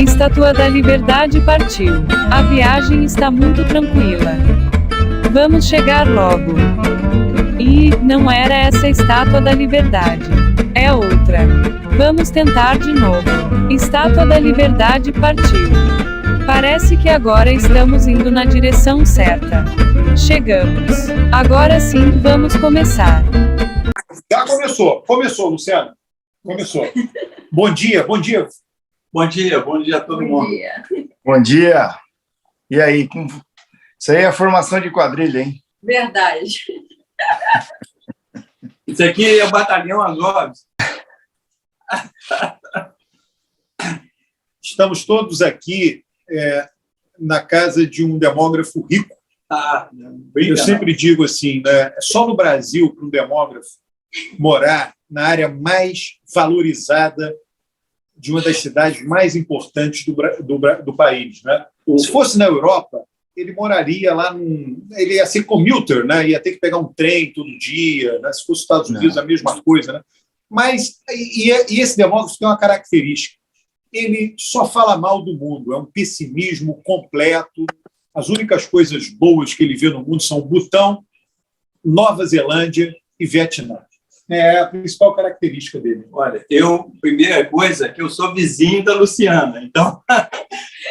Estátua da Liberdade partiu. A viagem está muito tranquila. Vamos chegar logo. E não era essa a Estátua da Liberdade. É outra. Vamos tentar de novo. Estátua da Liberdade partiu. Parece que agora estamos indo na direção certa. Chegamos. Agora sim, vamos começar. Já começou, Luciano. Começou. Bom dia. Bom dia a todo mundo. Bom dia. E aí? Isso aí é a formação de quadrilha, hein? Verdade. Isso aqui é o Batalhão Azov. Estamos todos aqui na casa de um demógrafo rico. Eu sempre digo assim, né? Só no Brasil, para um demógrafo morar na área mais valorizada de uma das cidades mais importantes do país, né? Se fosse na Europa, ele moraria lá ele ia ser commuter, né? Ia ter que pegar um trem todo dia, né? Se fosse nos Estados Unidos, a mesma coisa, né? Mas esse demógrafo tem uma característica: ele só fala mal do mundo, é um pessimismo completo. As únicas coisas boas que ele vê no mundo são Butão, Nova Zelândia e Vietnã. É a principal característica dele. Olha, primeira coisa, que eu sou vizinho da Luciana. Então,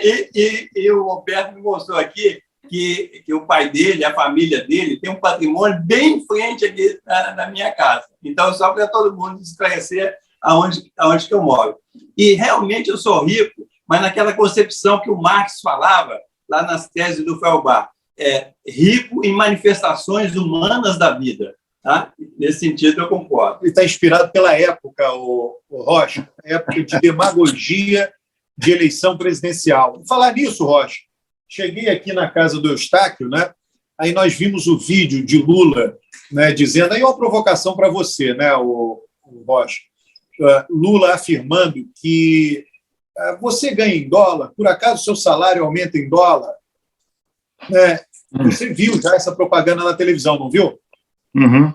e o Roberto me mostrou aqui que o pai dele, a família dele, tem um patrimônio bem em frente aqui na minha casa. Então, só para todo mundo esclarecer aonde que eu moro. E realmente eu sou rico, mas naquela concepção que o Marx falava, lá nas teses do Feuerbach, rico em manifestações humanas da vida. Tá? Nesse sentido, eu concordo. Ele está inspirado pela época, o Rocha, época de demagogia de eleição presidencial. Vou falar nisso, Rocha. Cheguei aqui na casa do Eustáquio, né? Aí nós vimos o vídeo de Lula, né, dizendo, aí uma provocação para você, né, o Rocha. Lula afirmando que você ganha em dólar, por acaso seu salário aumenta em dólar? Você viu já essa propaganda na televisão, não viu? Uhum.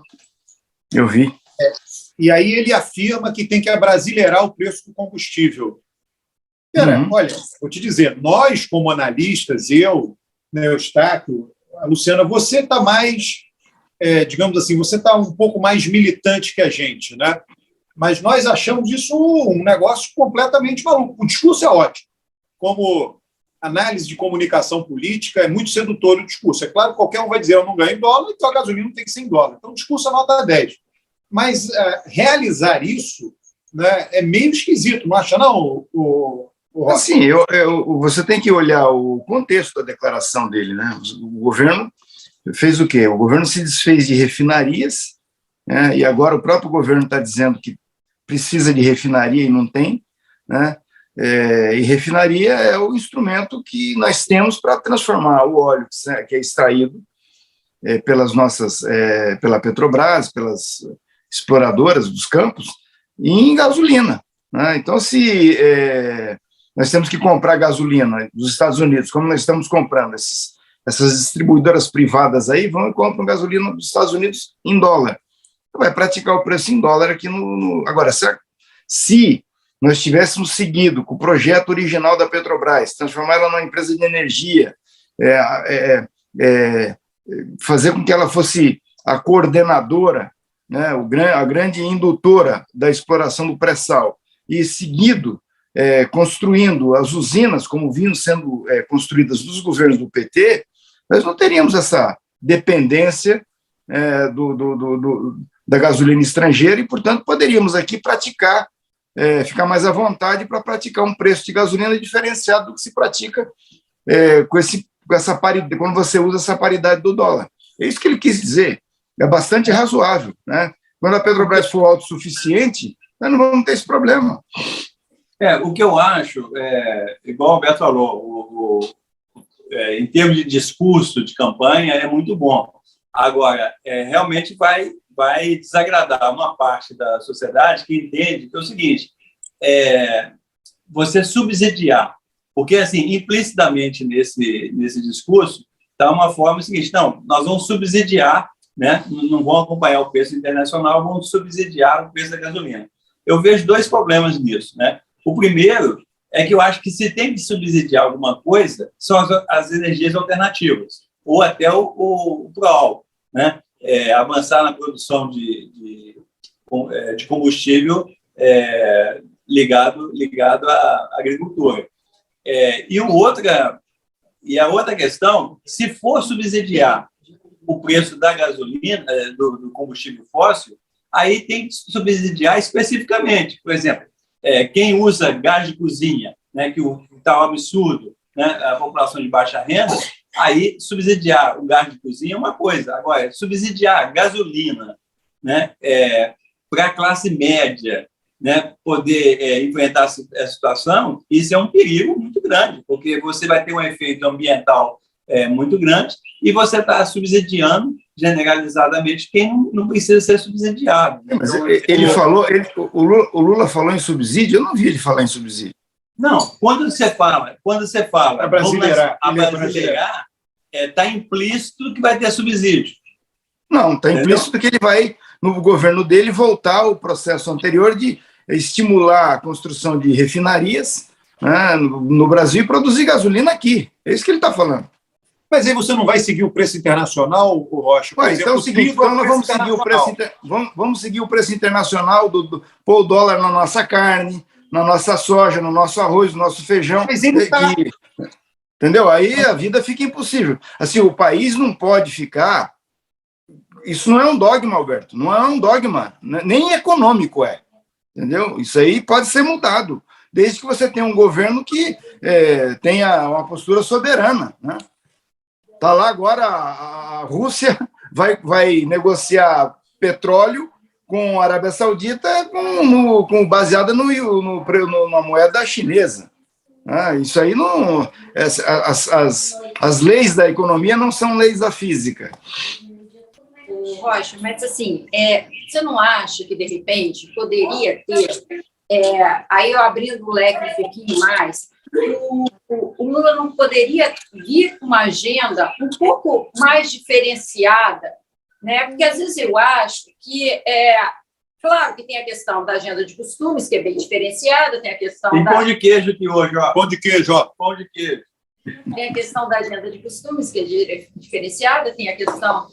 Eu vi. E aí ele afirma que tem que abrasileirar o preço do combustível. Olha, vou te dizer, nós como analistas, eu, né, Eustáquio, a Luciana, você está mais, digamos assim, você está um pouco mais militante que a gente, né? Mas nós achamos isso um negócio completamente maluco. O discurso é ótimo. Como análise de comunicação política, é muito sedutor o discurso. É claro que qualquer um vai dizer, eu não ganho em dólar, então a gasolina tem que ser em dólar. Então o discurso é nota 10. Mas realizar isso, né, é meio esquisito, não acha, não, o Assim, você tem que olhar o contexto da declaração dele, né? O governo fez o quê? O governo se desfez de refinarias, né, e agora o próprio governo está dizendo que precisa de refinaria e não tem, né? E refinaria é o instrumento que nós temos para transformar o óleo que é extraído pela Petrobras, pelas exploradoras dos campos, em gasolina, né? Então, se nós temos que comprar gasolina dos Estados Unidos, como nós estamos comprando, essas distribuidoras privadas aí vão e compram gasolina dos Estados Unidos em dólar. Vai praticar o preço em dólar aqui Agora, se nós tivéssemos seguido com o projeto original da Petrobras, transformar ela numa empresa de energia, fazer com que ela fosse a coordenadora, né, a grande indutora da exploração do pré-sal, e seguido construindo as usinas, como vinham sendo construídas nos governos do PT, nós não teríamos essa dependência da gasolina estrangeira e, portanto, poderíamos aqui praticar, ficar mais à vontade para praticar um preço de gasolina diferenciado do que se pratica com essa paridade, quando você usa essa paridade do dólar. É isso que ele quis dizer. É bastante razoável, né? Quando a Petrobras for autossuficiente, nós não vamos ter esse problema. O que eu acho, igual o Alberto falou, em termos de discurso de campanha, é muito bom. Agora, realmente vai desagradar uma parte da sociedade que entende que é o seguinte, você subsidiar, porque, assim, implicitamente nesse discurso, está uma forma seguinte, não, nós vamos subsidiar, né, não vão acompanhar o preço internacional, vamos subsidiar o preço da gasolina. Eu vejo dois problemas nisso, né? O primeiro é que eu acho que se tem que subsidiar alguma coisa, são as energias alternativas, ou até o prol, né? Avançar na produção de combustível ligado à agricultura. E a outra questão, se for subsidiar o preço da gasolina, do combustível fóssil, aí tem que subsidiar especificamente. Por exemplo, quem usa gás de cozinha, né, que está um absurdo, né, a população de baixa renda, aí subsidiar o gás de cozinha é uma coisa. Agora, subsidiar gasolina, né, para a classe média, né, poder enfrentar essa situação, isso é um perigo muito grande, porque você vai ter um efeito ambiental muito grande e você está subsidiando generalizadamente quem não precisa ser subsidiado. Mas o Lula falou em subsídio, eu não vi ele falar em subsídio. Não, quando você fala a brasileirar, está implícito que vai ter subsídio. Não, está implícito que ele vai, no governo dele, voltar ao processo anterior de estimular a construção de refinarias, né, no Brasil e produzir gasolina aqui. É isso que ele está falando. Mas aí você não vai seguir o preço internacional, Rocha? Então é o seguinte, então nós vamos seguir vamos seguir o preço internacional, pôr o dólar na nossa carne, na nossa soja, no nosso arroz, no nosso feijão. Mas ele entendeu? Aí a vida fica impossível. Assim, o país não pode ficar... Isso não é um dogma, Alberto, não é um dogma, nem econômico é. Entendeu? Isso aí pode ser mudado, desde que você tenha um governo que tenha uma postura soberana, né? Está lá agora, a Rússia vai negociar petróleo com a Arábia Saudita baseada na moeda chinesa. Isso aí não... As leis da economia não são leis da física. Rocha, mas assim, você não acha que, de repente, poderia ter, aí eu abrindo o leque um pouquinho mais, o Lula não poderia vir com uma agenda um pouco mais diferenciada, né? Porque às vezes eu acho que, claro que tem a questão da agenda de costumes, que é bem diferenciada, tem a questão pão de queijo aqui hoje, ó. Pão de queijo, ó. Pão de queijo. Tem a questão da agenda de costumes, que é diferenciada, tem a questão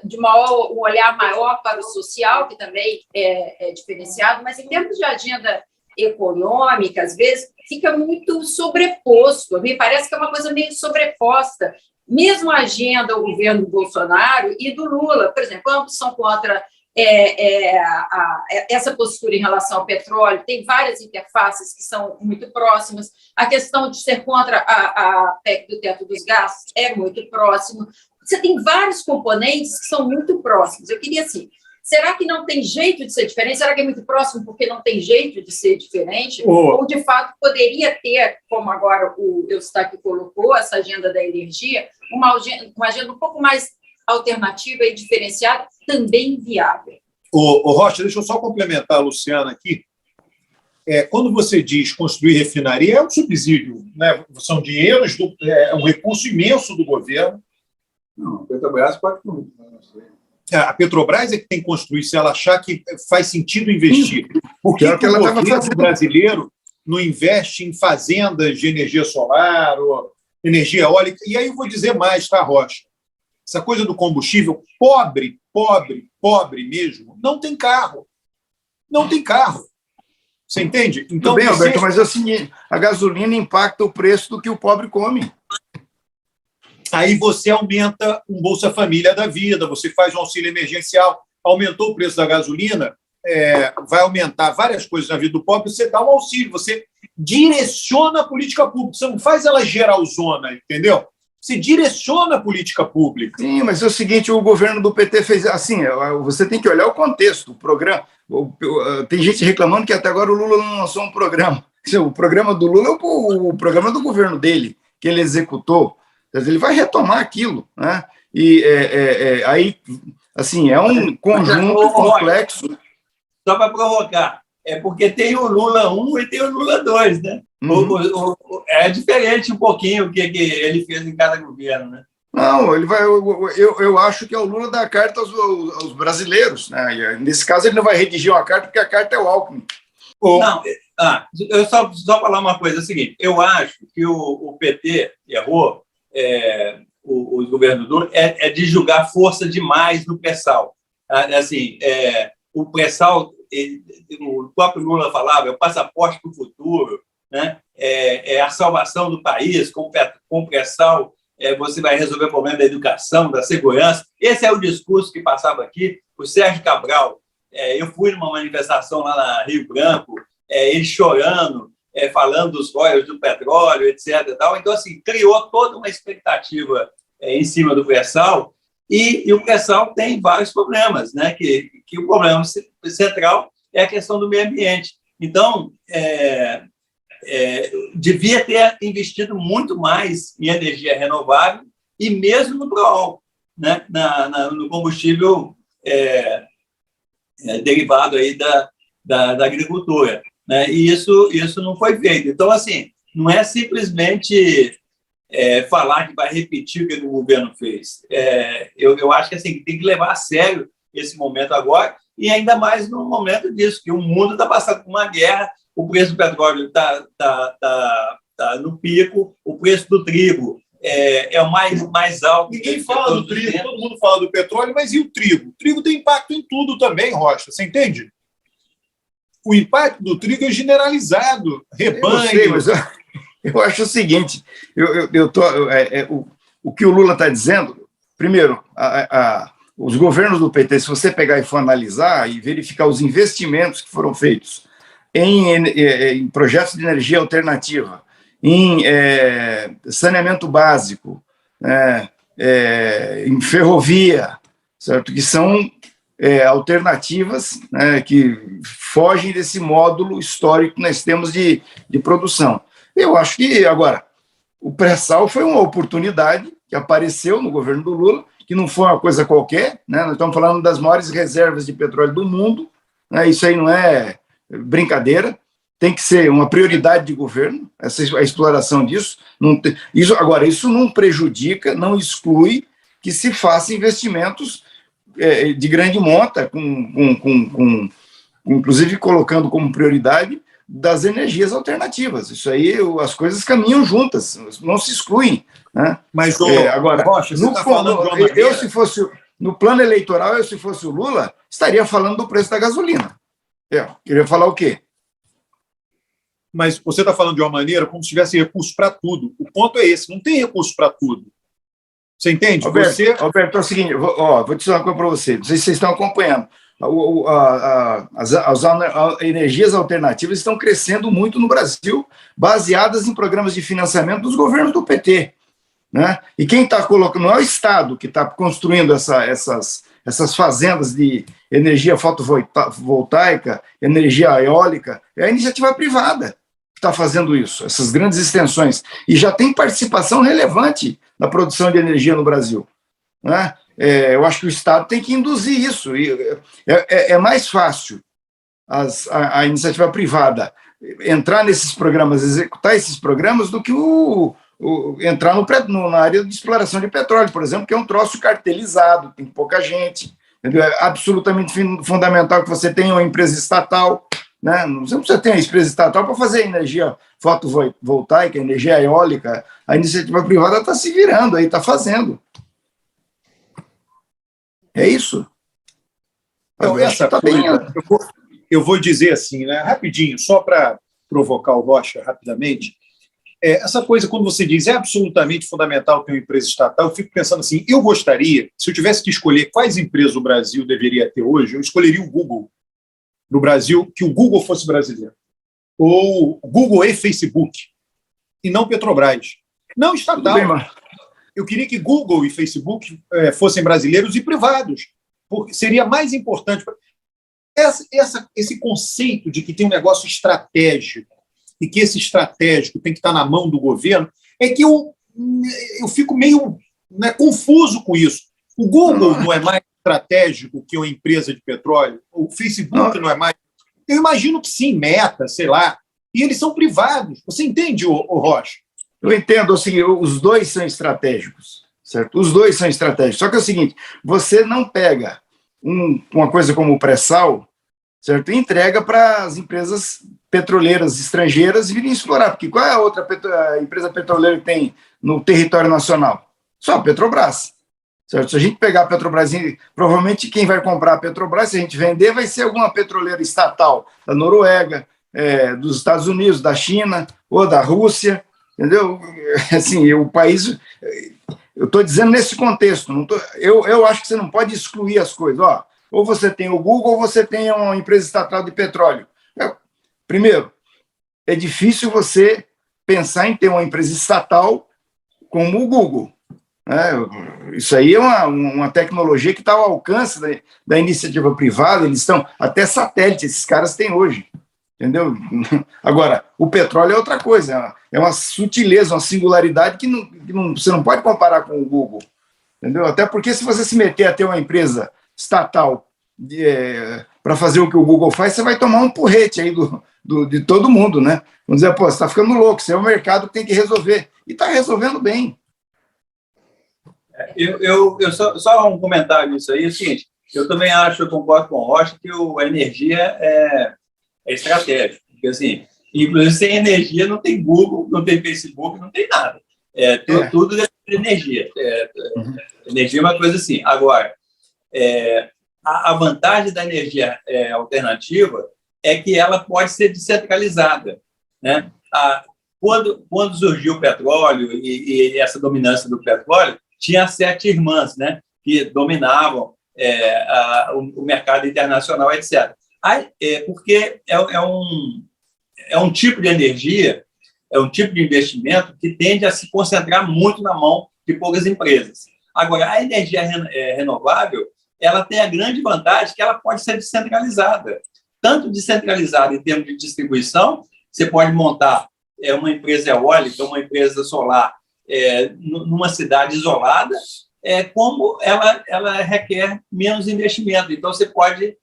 de um olhar maior para o social, que também é diferenciado, mas em termos de agenda econômica, às vezes, fica muito sobreposto. Me parece que é uma coisa meio sobreposta. Mesmo a agenda do governo Bolsonaro e do Lula, por exemplo, ambos são contra essa postura em relação ao petróleo, tem várias interfaces que são muito próximas. A questão de ser contra a PEC do teto dos gastos é muito próximo. Você tem vários componentes que são muito próximos. Eu queria, assim, será que não tem jeito de ser diferente? Será que é muito próximo porque não tem jeito de ser diferente? Ou, de fato, poderia ter, como agora o Eustáquio colocou, essa agenda da energia, uma agenda um pouco mais alternativa e diferenciada, também viável? Rocha, deixa eu só complementar a Luciana aqui. Quando você diz construir refinaria, é um subsídio, né? São dinheiros, é um recurso imenso do governo. Não, a Petrobras pode muito. A Petrobras é que tem que construir, se ela achar que faz sentido investir. Por que o governo brasileiro não investe em fazendas de energia solar ou energia eólica? E aí eu vou dizer mais, tá, Rocha? Essa coisa do combustível, pobre mesmo, não tem carro. Não tem carro. Você entende? Então, bem, Alberto, mas assim, a gasolina impacta o preço do que o pobre come. Aí você aumenta um Bolsa Família da vida, você faz um auxílio emergencial, aumentou o preço da gasolina, vai aumentar várias coisas na vida do pobre, você dá um auxílio, você direciona a política pública, você não faz ela geralzona, entendeu? Você direciona a política pública. Sim, mas é o seguinte, o governo do PT fez assim, você tem que olhar o contexto, o programa. Tem gente reclamando que até agora o Lula não lançou um programa. O programa do Lula é o programa do governo dele, que ele executou. Ele vai retomar aquilo, né? E aí, assim, é um conjunto complexo. Só para provocar, porque tem o Lula 1 e tem o Lula 2, né? É diferente um pouquinho o que ele fez em cada governo, né? Não, ele vai. Eu acho que é o Lula dar carta aos brasileiros, né? E nesse caso, ele não vai redigir uma carta, porque a carta é o Alckmin. Não, Eu só falar uma coisa, é o seguinte, eu acho que o PT errou, os governos do Lula, de julgar força demais no pré-sal. Assim, o pré-sal, o próprio Lula falava, é o passaporte para o futuro, né? É a salvação do país, com o pré-sal você vai resolver o problema da educação, da segurança. Esse é o discurso que passava aqui. O Sérgio Cabral, eu fui numa manifestação lá na Rio Branco, ele chorando, falando dos royalties do petróleo, etc. E tal. Então, assim, criou toda uma expectativa em cima do pré-sal, e o pré-sal tem vários problemas, né? Que o problema central é a questão do meio ambiente. Então, devia ter investido muito mais em energia renovável e mesmo no pró-álcool, né? No combustível derivado aí da agricultura, né? E isso não foi feito. Então, assim, não é simplesmente falar que vai repetir o que o governo fez. Eu acho que assim, tem que levar a sério esse momento agora, e ainda mais no momento disso, que o mundo está passando por uma guerra, o preço do petróleo está no pico, o preço do trigo é o mais alto. Ninguém fala do trigo, todo mundo fala do petróleo, mas e o trigo? O trigo tem impacto em tudo também, Rocha, você entende? O impacto do trigo é generalizado, rebanho. Eu acho o seguinte, o que o Lula está dizendo, primeiro, os governos do PT, se você pegar e for analisar e verificar os investimentos que foram feitos em projetos de energia alternativa, em saneamento básico, em ferrovia, certo? Que são alternativas, né, que fogem desse módulo histórico que nós temos de produção. Eu acho que, agora, o pré-sal foi uma oportunidade que apareceu no governo do Lula, que não foi uma coisa qualquer, né? Nós estamos falando das maiores reservas de petróleo do mundo, né? Isso aí não é brincadeira, tem que ser uma prioridade de governo, a exploração disso. Agora, isso não prejudica, não exclui que se faça investimentos de grande monta, inclusive colocando como prioridade das energias alternativas. Isso aí, as coisas caminham juntas, não se excluem, né? Mas, agora, Rocha, você está falando de uma maneira... se fosse no plano eleitoral, se fosse o Lula, estaria falando do preço da gasolina. Queria falar o quê? Mas você está falando de uma maneira como se tivesse recurso para tudo. O ponto é esse, não tem recurso para tudo. Você entende? Alberto, é o seguinte, vou te dizer uma coisa para você, não sei se vocês estão acompanhando. As energias alternativas estão crescendo muito no Brasil, baseadas em programas de financiamento dos governos do PT, né? E quem está colocando, não é o Estado que está construindo essas fazendas de energia fotovoltaica, energia eólica, é a iniciativa privada que está fazendo isso, essas grandes extensões, e já tem participação relevante na produção de energia no Brasil, né? Eu acho que o Estado tem que induzir isso. É mais fácil a iniciativa privada entrar nesses programas, executar esses programas, do que entrar na área de exploração de petróleo, por exemplo, que é um troço cartelizado, tem pouca gente. Entendeu? É absolutamente fundamental que você tenha uma empresa estatal, né? Você não precisa ter uma empresa estatal para fazer energia fotovoltaica, energia eólica. A iniciativa privada está se virando aí, está fazendo. É isso. Então, eu vou dizer assim, né, rapidinho, só para provocar o Rocha rapidamente. Essa coisa, quando você diz é absolutamente fundamental ter uma empresa estatal, eu fico pensando assim, eu gostaria, se eu tivesse que escolher quais empresas o Brasil deveria ter hoje, eu escolheria o Google no Brasil, que o Google fosse brasileiro. Ou Google e Facebook, e não Petrobras. Não estatal. Eu queria que Google e Facebook fossem brasileiros e privados, porque seria mais importante. Esse conceito de que tem um negócio estratégico e que esse estratégico tem que estar na mão do governo, é que eu fico meio confuso com isso. O Google não é mais estratégico que uma empresa de petróleo, o Facebook não é mais. Eu imagino que sim, Meta, sei lá, e eles são privados. Você entende, Rocha? Eu entendo, assim, os dois são estratégicos, certo? Os dois são estratégicos. Só que é o seguinte, você não pega uma coisa como o pré-sal certo? E entrega para as empresas petroleiras estrangeiras virem explorar, porque qual é a outra empresa petroleira que tem no território nacional? Só a Petrobras, certo? Se a gente pegar a Petrobras, provavelmente quem vai comprar a Petrobras, se a gente vender, vai ser alguma petroleira estatal da Noruega, dos Estados Unidos, da China ou da Rússia, entendeu? Assim, o país... Eu estou dizendo nesse contexto, eu acho que você não pode excluir as coisas. Ó, ou você tem o Google ou você tem uma empresa estatal de petróleo. Primeiro, é difícil você pensar em ter uma empresa estatal como o Google. Isso aí é uma tecnologia que está ao alcance da iniciativa privada, eles estão até satélite, esses caras têm hoje. Entendeu? Agora, o petróleo é outra coisa, é uma sutileza, uma singularidade que você não pode comparar com o Google. Entendeu? Até porque se você se meter a ter uma empresa estatal para fazer o que o Google faz, você vai tomar um porrete aí de todo mundo, né? Vamos dizer, pô, você está ficando louco, você é o mercado que tem que resolver. E está resolvendo bem. Só um comentário nisso aí, é o seguinte, eu também acho, eu concordo com o Rocha, que a energia é estratégico, porque assim, inclusive sem energia não tem Google, não tem Facebook, não tem nada. Tudo depende de energia. Energia é uma coisa assim. Agora, a vantagem da energia alternativa é que ela pode ser descentralizada, né? Quando surgiu o petróleo e essa dominância do petróleo, tinha 7 irmãs, né, que dominavam o mercado internacional, etc. Porque é um tipo de energia, é um tipo de investimento que tende a se concentrar muito na mão de poucas empresas. Agora, a energia renovável, ela tem a grande vantagem que ela pode ser descentralizada. Tanto descentralizada em termos de distribuição, você pode montar uma empresa eólica, uma empresa solar numa cidade isolada, como ela requer menos investimento. Então, você pode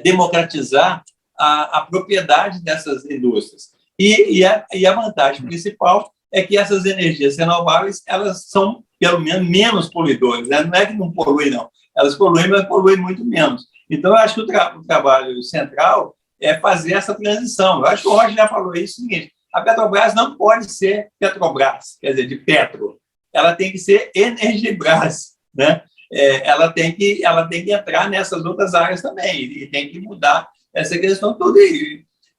democratizar a propriedade dessas indústrias. E a vantagem principal é que essas energias renováveis, elas são, pelo menos, menos poluidoras, né? Não é que não poluem, não. Elas poluem, mas poluem muito menos. Então, eu acho que o trabalho central é fazer essa transição. Eu acho que o Roger já falou isso, o seguinte, a Petrobras não pode ser Petrobras, quer dizer, de petro. Ela tem que ser Energibras, né? Ela tem que entrar nessas outras áreas também, e tem que mudar essa questão toda.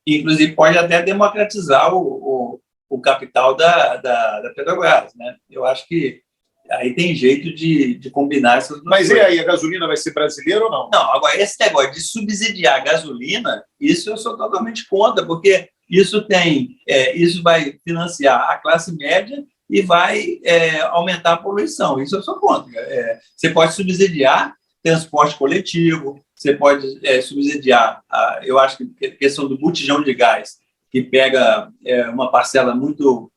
Inclusive, pode até democratizar o capital da Petrobras, né? Eu acho que aí tem jeito de combinar essas duas Mas coisas. e aí, a gasolina vai ser brasileira ou não? Não, agora, esse negócio de subsidiar a gasolina, isso eu sou totalmente contra, porque isso vai financiar a classe média e vai aumentar a poluição. Isso eu sou contra. Você pode subsidiar transporte coletivo, você pode subsidiar, eu acho que a questão do botijão de gás, que pega uma parcela muito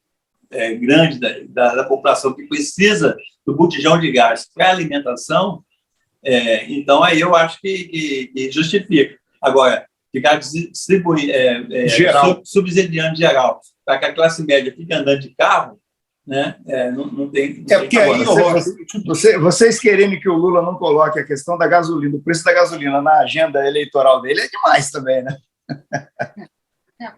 grande da população que precisa do botijão de gás para alimentação, então aí eu acho que justifica. Agora, ficar subsidiando geral para que a classe média fique andando de carro, né? Não tem. Porque aí, vocês querendo que o Lula não coloque a questão da gasolina, o preço da gasolina na agenda eleitoral dele é demais também, né?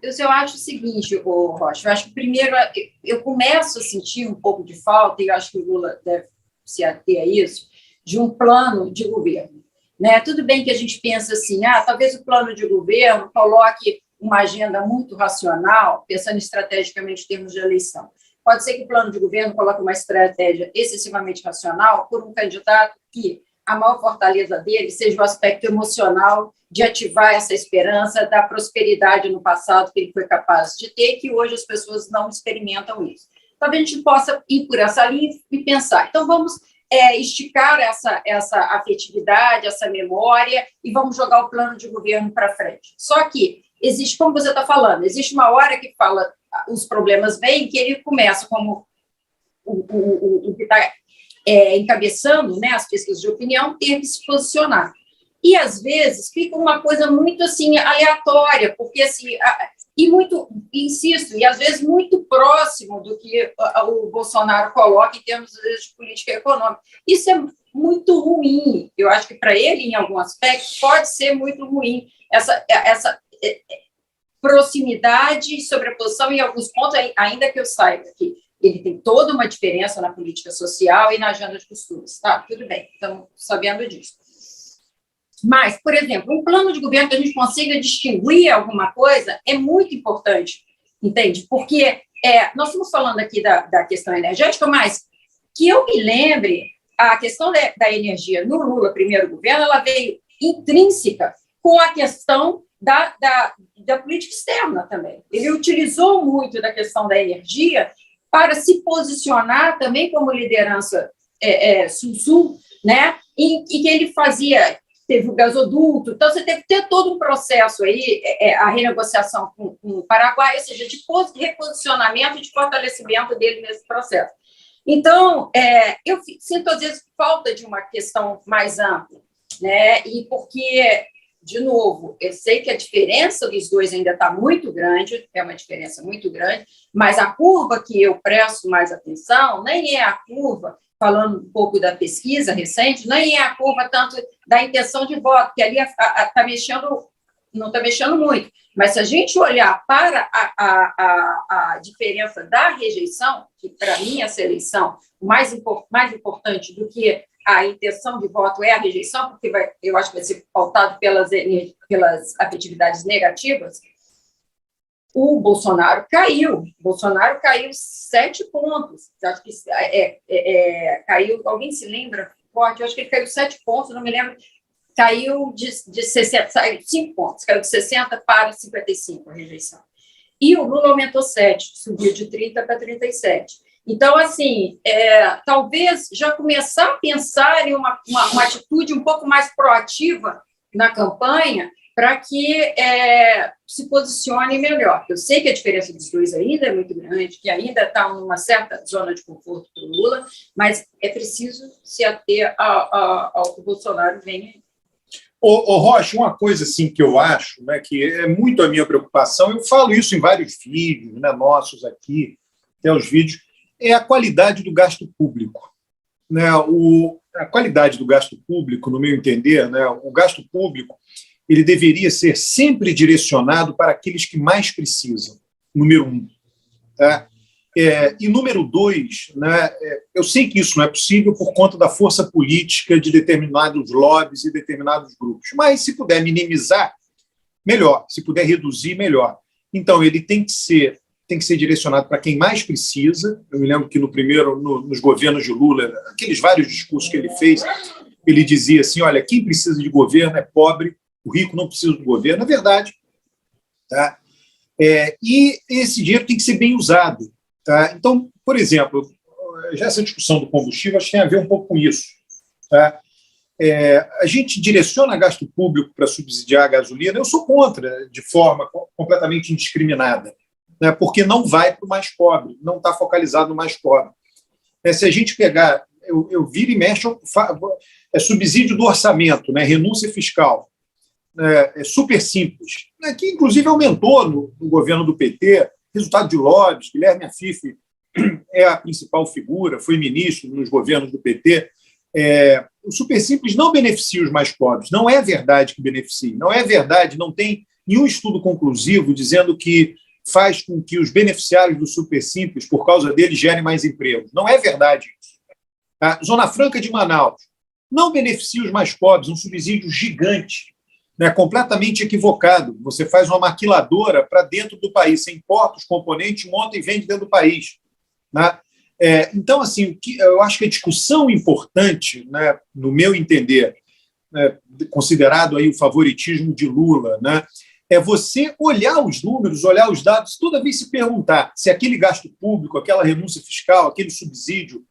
Eu acho o seguinte, Rocha, eu acho que primeiro eu começo a sentir um pouco de falta, e eu acho que o Lula deve se ater a isso, de um plano de governo, né? Tudo bem que a gente pensa assim, talvez o plano de governo coloque uma agenda muito racional, pensando estrategicamente em termos de eleição. Pode ser que o plano de governo coloque uma estratégia excessivamente racional por um candidato que a maior fortaleza dele seja o aspecto emocional de ativar essa esperança da prosperidade no passado que ele foi capaz de ter, que hoje as pessoas não experimentam isso. Talvez a gente possa ir por essa linha e pensar. Então, vamos esticar essa afetividade, essa memória, e vamos jogar o plano de governo para frente. Só que existe, como você está falando, existe uma hora que fala, os problemas vêm, que ele começa como o que está encabeçando, né, as pesquisas de opinião, ter que se posicionar. E, às vezes, fica uma coisa muito assim, aleatória, porque assim, e muito, insisto, e às vezes muito próximo do que o Bolsonaro coloca em termos de política econômica. Isso é muito ruim. Eu acho que para ele, em algum aspecto, pode ser muito ruim essa proximidade e sobreposição em alguns pontos, ainda que eu saiba que ele tem toda uma diferença na política social e na agenda de costumes. Tá, tudo bem, estamos sabendo disso. Mas, por exemplo, um plano de governo que a gente consiga distinguir alguma coisa é muito importante, entende? Porque nós estamos falando aqui da questão energética, mas que eu me lembre, a questão da energia no Lula, primeiro governo, ela veio intrínseca com a questão da política externa também. Ele utilizou muito da questão da energia para se posicionar também como liderança sul-sul, né? E que ele fazia... Teve o gasoduto, então você teve que ter todo um processo aí, a renegociação com o Paraguai, ou seja, de reposicionamento e de fortalecimento dele nesse processo. Então, eu sinto, às vezes, falta de uma questão mais ampla, né? E porque, de novo, eu sei que a diferença dos dois ainda está muito grande, é uma diferença muito grande, mas a curva que eu presto mais atenção nem é a curva, falando um pouco da pesquisa recente, nem é a curva tanto da intenção de voto, que ali está mexendo, não está mexendo muito, mas se a gente olhar para a diferença da rejeição, que para mim essa eleição, o mais importante do que a intenção de voto é a rejeição, porque eu acho que vai ser pautado pelas afetividades negativas, o Bolsonaro caiu. 7 pontos. Acho que caiu. Alguém se lembra? Forte? Eu acho que ele caiu 7 pontos, não me lembro. Caiu de 60, saiu 5 pontos, caiu de 60 para 55 a rejeição. E o Lula aumentou 7, subiu de 30 para 37. Então, assim, talvez já começar a pensar em uma atitude um pouco mais proativa na campanha, para que se posicione melhor. Eu sei que a diferença dos dois ainda é muito grande, que ainda está numa certa zona de conforto para o Lula, mas é preciso se ater ao que o Bolsonaro vem. Rocha, uma coisa assim que eu acho, né, que é muito a minha preocupação, eu falo isso em vários vídeos, né, nossos aqui, até os vídeos, é a qualidade do gasto público. Né, a qualidade do gasto público, no meu entender, né, o gasto público ele deveria ser sempre direcionado para aqueles que mais precisam, número 1. Tá? E número 2, né, eu sei que isso não é possível por conta da força política de determinados lobbies e determinados grupos, mas se puder minimizar, melhor. Se puder reduzir, melhor. Então, ele tem que ser direcionado para quem mais precisa. Eu me lembro que nos governos de Lula, aqueles vários discursos que ele fez, ele dizia assim, olha, quem precisa de governo é pobre, o rico não precisa do governo, é verdade. Tá? E esse dinheiro tem que ser bem usado. Tá? Então, por exemplo, já essa discussão do combustível acho que tem a ver um pouco com isso. Tá? A gente direciona gasto público para subsidiar a gasolina, eu sou contra de forma completamente indiscriminada, né? Porque não vai para o mais pobre, não está focalizado no mais pobre. Se a gente pegar, eu viro e mexo, subsídio do orçamento, né? Renúncia fiscal, super simples, né, que inclusive aumentou no governo do PT, resultado de lobbies. Guilherme Afife é a principal figura, foi ministro nos governos do PT. O super simples não beneficia os mais pobres, não é verdade que beneficia, não é verdade, não tem nenhum estudo conclusivo dizendo que faz com que os beneficiários do super simples, por causa dele, gerem mais empregos. Não é verdade isso. A Zona Franca de Manaus não beneficia os mais pobres, um subsídio gigante, né, completamente equivocado. Você faz uma maquiladora para dentro do país, você importa os componentes, monta e vende dentro do país. Né? Então, assim, eu acho que a discussão importante, né, no meu entender, né, considerado aí o favoritismo de Lula, né, é você olhar os números, olhar os dados, toda vez se perguntar se aquele gasto público, aquela renúncia fiscal, aquele subsídio,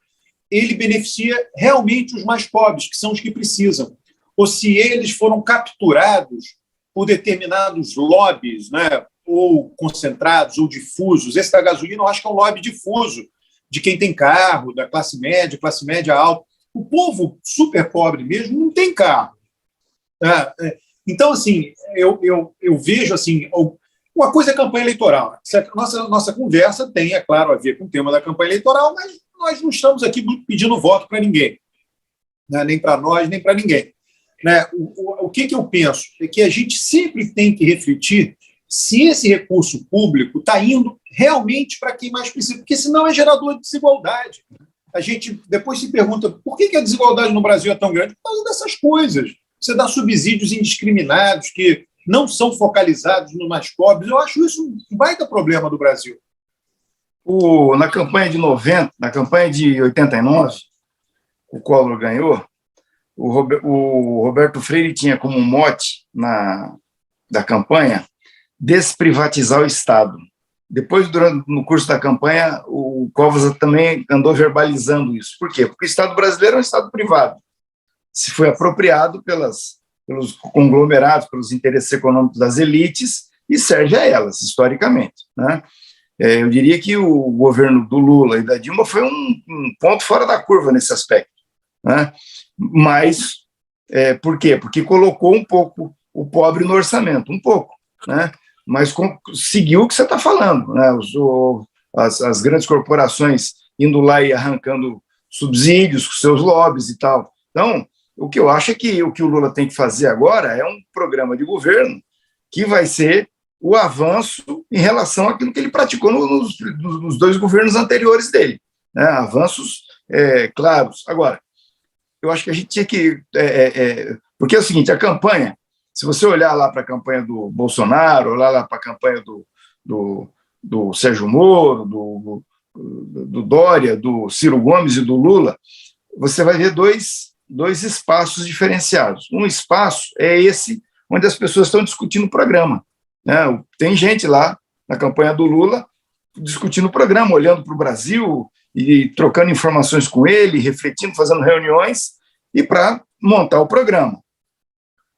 ele beneficia realmente os mais pobres, que são os que precisam, ou se eles foram capturados por determinados lobbies, né, ou concentrados, ou difusos. Esse da gasolina, eu acho que é um lobby difuso, de quem tem carro, da classe média alta. O povo super pobre mesmo não tem carro. Então, assim, eu vejo assim, Uma coisa é campanha eleitoral. Nossa conversa tem, é claro, a ver com o tema da campanha eleitoral, mas nós não estamos aqui pedindo voto para ninguém, né? Nem para nós, nem para ninguém. Né? O que eu penso é que a gente sempre tem que refletir se esse recurso público está indo realmente para quem mais precisa, porque senão é gerador de desigualdade. A gente depois se pergunta por que a desigualdade no Brasil é tão grande? Por causa dessas coisas. Você dá subsídios indiscriminados que não são focalizados nos mais pobres. Eu acho isso um baita problema do Brasil. Na campanha de 90, na campanha de 89, o Collor ganhou, o Roberto Freire tinha como mote da campanha desprivatizar o Estado. Depois, no curso da campanha, o Covas também andou verbalizando isso. Por quê? Porque o Estado brasileiro é um Estado privado. Se foi apropriado pelos conglomerados, pelos interesses econômicos das elites e serve a elas, historicamente, né? Eu diria que o governo do Lula e da Dilma foi um ponto fora da curva nesse aspecto, né? Mas, por quê? Porque colocou um pouco o pobre no orçamento, um pouco, né? Mas seguiu o que você está falando, né? As grandes corporações indo lá e arrancando subsídios com seus lobbies e tal. Então, o que eu acho é que o que o Lula tem que fazer agora é um programa de governo que vai ser o avanço em relação àquilo que ele praticou nos dois governos anteriores dele, né? Avanços claros. Agora, eu acho que a gente tinha que... porque é o seguinte, a campanha, se você olhar lá para a campanha do Bolsonaro, olhar lá para a campanha do Sérgio Moro, do Dória, do Ciro Gomes e do Lula, você vai ver dois espaços diferenciados. Um espaço é esse onde as pessoas estão discutindo o programa, né? Tem gente lá na campanha do Lula discutindo o programa, olhando para o Brasil e trocando informações com ele, refletindo, fazendo reuniões e para montar o programa.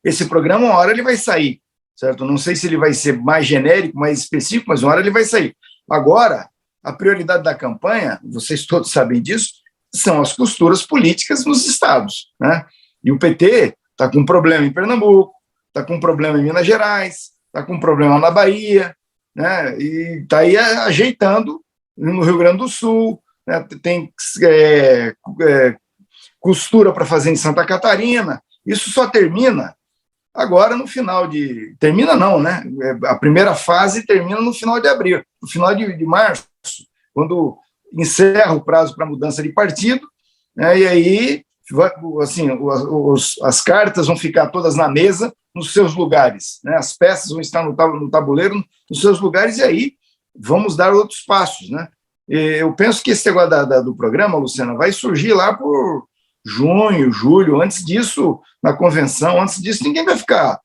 Esse programa, uma hora ele vai sair, certo? Não sei se ele vai ser mais genérico, mais específico, mas uma hora ele vai sair. Agora, a prioridade da campanha, vocês todos sabem disso, são as costuras políticas nos estados, né? E o PT está com um problema em Pernambuco, está com um problema em Minas Gerais, está com um problema na Bahia, né? E está aí ajeitando no Rio Grande do Sul, né? Tem costura para fazer em Santa Catarina. Isso só termina agora no final de... Termina não, né? A primeira fase termina no final de abril, no final de março, quando encerra o prazo para mudança de partido, né? E aí, assim, as cartas vão ficar todas na mesa, nos seus lugares, né? As peças vão estar no tabuleiro, nos seus lugares, e aí vamos dar outros passos, né? Eu penso que esse negócio do programa, Luciana, vai surgir lá por junho, julho. Antes disso, na convenção, antes disso, ninguém vai ficar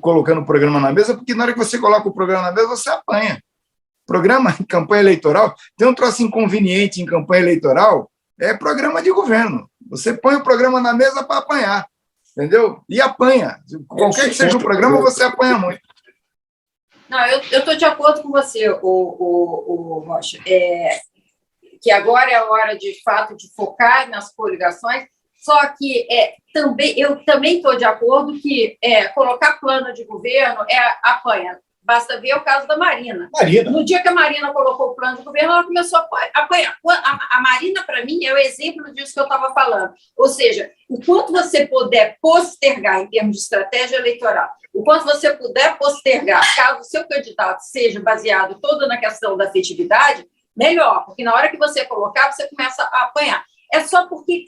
colocando o programa na mesa, porque na hora que você coloca o programa na mesa, você apanha. Programa em campanha eleitoral, tem um troço inconveniente em campanha eleitoral, é programa de governo. Você põe o programa na mesa para apanhar, entendeu? E apanha. Qualquer que seja o programa, você apanha muito. Não, eu estou de acordo com você, o Rocha. Que agora é a hora, de fato, de focar nas coligações, só que eu também estou de acordo que colocar plano de governo apanha. Basta ver o caso da Marina. No dia que a Marina colocou o plano de governo, ela começou a apanhar. A Marina, para mim, é o exemplo disso que eu estava falando. Ou seja, o quanto você puder postergar em termos de estratégia eleitoral, o quanto você puder postergar, caso o seu candidato seja baseado todo na questão da afetividade, melhor, porque na hora que você colocar, você começa a apanhar. É só porque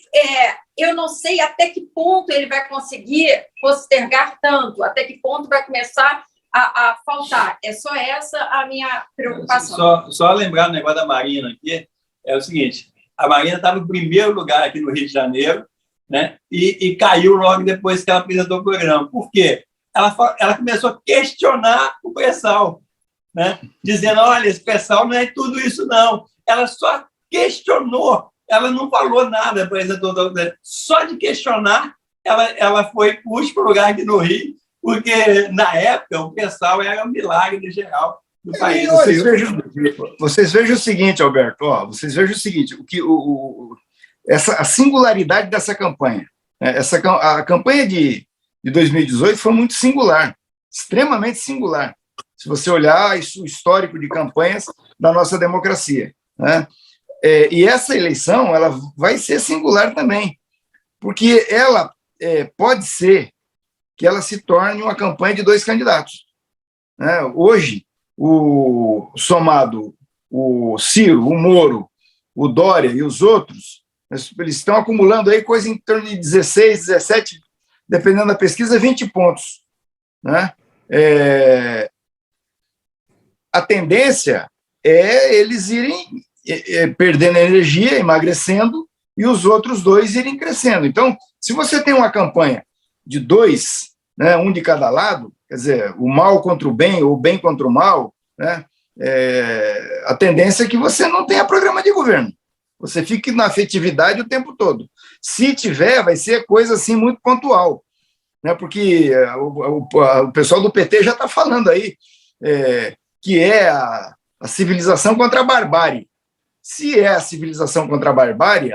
eu não sei até que ponto ele vai conseguir postergar tanto, até que ponto vai começar a faltar. É só essa a minha preocupação. Só lembrar o negócio da Marina aqui, é o seguinte, a Marina estava em primeiro lugar aqui no Rio de Janeiro, né, e caiu logo depois que ela apresentou o programa. Por quê? Ela começou a questionar o pré-sal, né, dizendo, olha, esse pré-sal não é tudo isso, não. Ela só questionou, ela não falou nada, só de questionar, ela foi para o último lugar aqui no Rio, porque, na época, o pré-sal era um milagre no geral do país. Vocês vejam o seguinte, Alberto, vocês vejam o seguinte, a singularidade dessa campanha. A campanha de 2018 foi muito singular, extremamente singular. se você olhar o histórico de campanhas da nossa democracia, né? E essa eleição ela vai ser singular também, porque ela pode ser que ela se torne uma campanha de 2 candidatos, né? Hoje, somado o Ciro, o Moro, o Dória e os outros, eles estão acumulando aí coisa em torno de 16, 17, dependendo da pesquisa, 20 pontos, né? A tendência é eles irem perdendo energia, emagrecendo, e os outros 2 irem crescendo. Então, se você tem uma campanha de 2, né, um de cada lado, quer dizer, o mal contra o bem, ou o bem contra o mal, né, a tendência é que você não tenha programa de governo. Você fique na afetividade o tempo todo. Se tiver, vai ser coisa assim muito pontual, né, porque o pessoal do PT já está falando aí que é a civilização contra a barbárie. Se é a civilização contra a barbárie,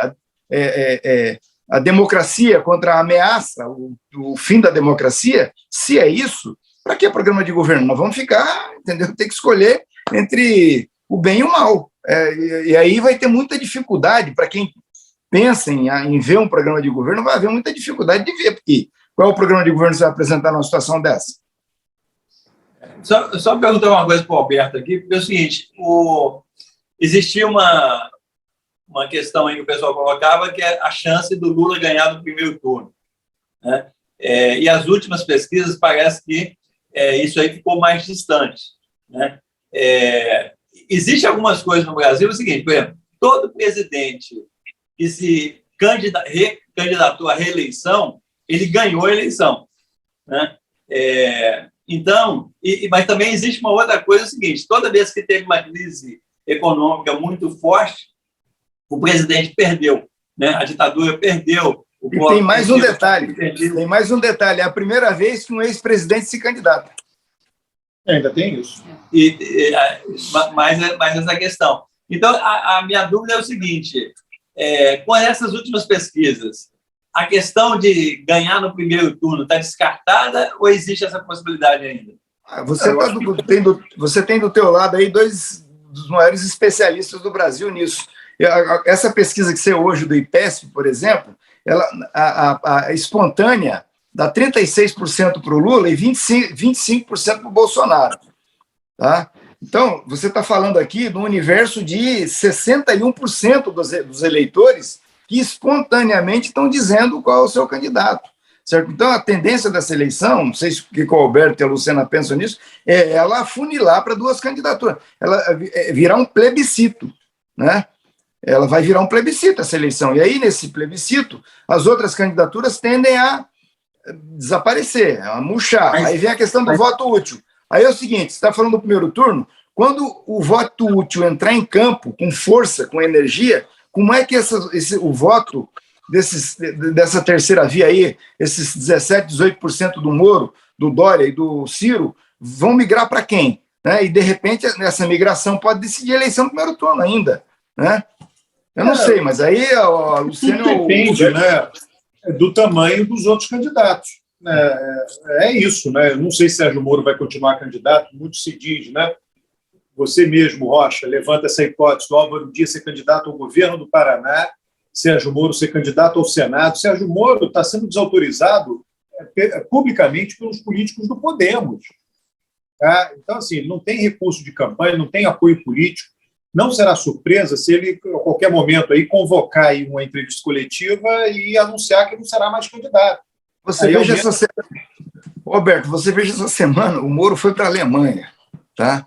a democracia contra a ameaça, o fim da democracia, se é isso, para que programa de governo? Nós vamos ficar, entendeu? Tem que escolher entre o bem e o mal. E aí vai ter muita dificuldade para quem pensa em ver um programa de governo, vai haver muita dificuldade de ver, porque qual é o programa de governo que você vai apresentar numa situação dessa? Só perguntar uma coisa para o Alberto aqui, porque é o seguinte, existia uma questão aí que o pessoal colocava, que é a chance do Lula ganhar no primeiro turno, né? E as últimas pesquisas parece que isso aí ficou mais distante, né? Existe algumas coisas no Brasil, é o seguinte, por exemplo, todo presidente que se recandidatou à reeleição, ele ganhou a eleição, né? Então, mas também existe uma outra coisa, é o seguinte, toda vez que teve uma crise econômica muito forte, o presidente perdeu, né? A ditadura perdeu. E tem mais um detalhe, é a primeira vez que um ex-presidente se candidata. Ainda tem isso. Mais essa questão. Então, a minha dúvida é o seguinte, com essas últimas pesquisas, a questão de ganhar no primeiro turno está descartada ou existe essa possibilidade ainda? Você tem do teu lado aí 2 dos maiores especialistas do Brasil nisso. Essa pesquisa que você hoje do IPESP, por exemplo, a espontânea dá 36% para o Lula e 25% para o Bolsonaro. Tá? Então, você está falando aqui de um universo de 61% dos eleitores que espontaneamente estão dizendo qual é o seu candidato. Certo? Então, a tendência dessa eleição, não sei se o Alberto e a Luciana pensam nisso, é ela afunilar para 2 candidaturas, ela virar um plebiscito, né? Ela vai virar um plebiscito essa eleição, e aí, nesse plebiscito, as outras candidaturas tendem a desaparecer, a murchar. Aí vem a questão do voto útil. Aí é o seguinte, você está falando do primeiro turno, quando o voto útil entrar em campo, com força, com energia, como é que o voto dessa terceira via aí, esses 17%, 18% do Moro, do Dória e do Ciro, vão migrar para quem? Né? E, de repente, essa migração pode decidir a eleição no primeiro turno ainda. Né? Eu não sei, mas aí a Luciana... Depende, né, do tamanho dos outros candidatos. É isso, né? Eu não sei se Sérgio Moro vai continuar candidato, muito se diz, né? Você mesmo, Rocha, levanta essa hipótese do Álvaro Dias ser candidato ao governo do Paraná, Sérgio Moro ser candidato ao Senado. Sérgio Moro está sendo desautorizado publicamente pelos políticos do Podemos. Tá? Então, assim, ele não tem recurso de campanha, não tem apoio político. Não será surpresa se ele, a qualquer momento, aí, convocar aí uma entrevista coletiva e anunciar que não será mais candidato. Roberto, você veja essa semana, o Moro foi para a Alemanha, tá?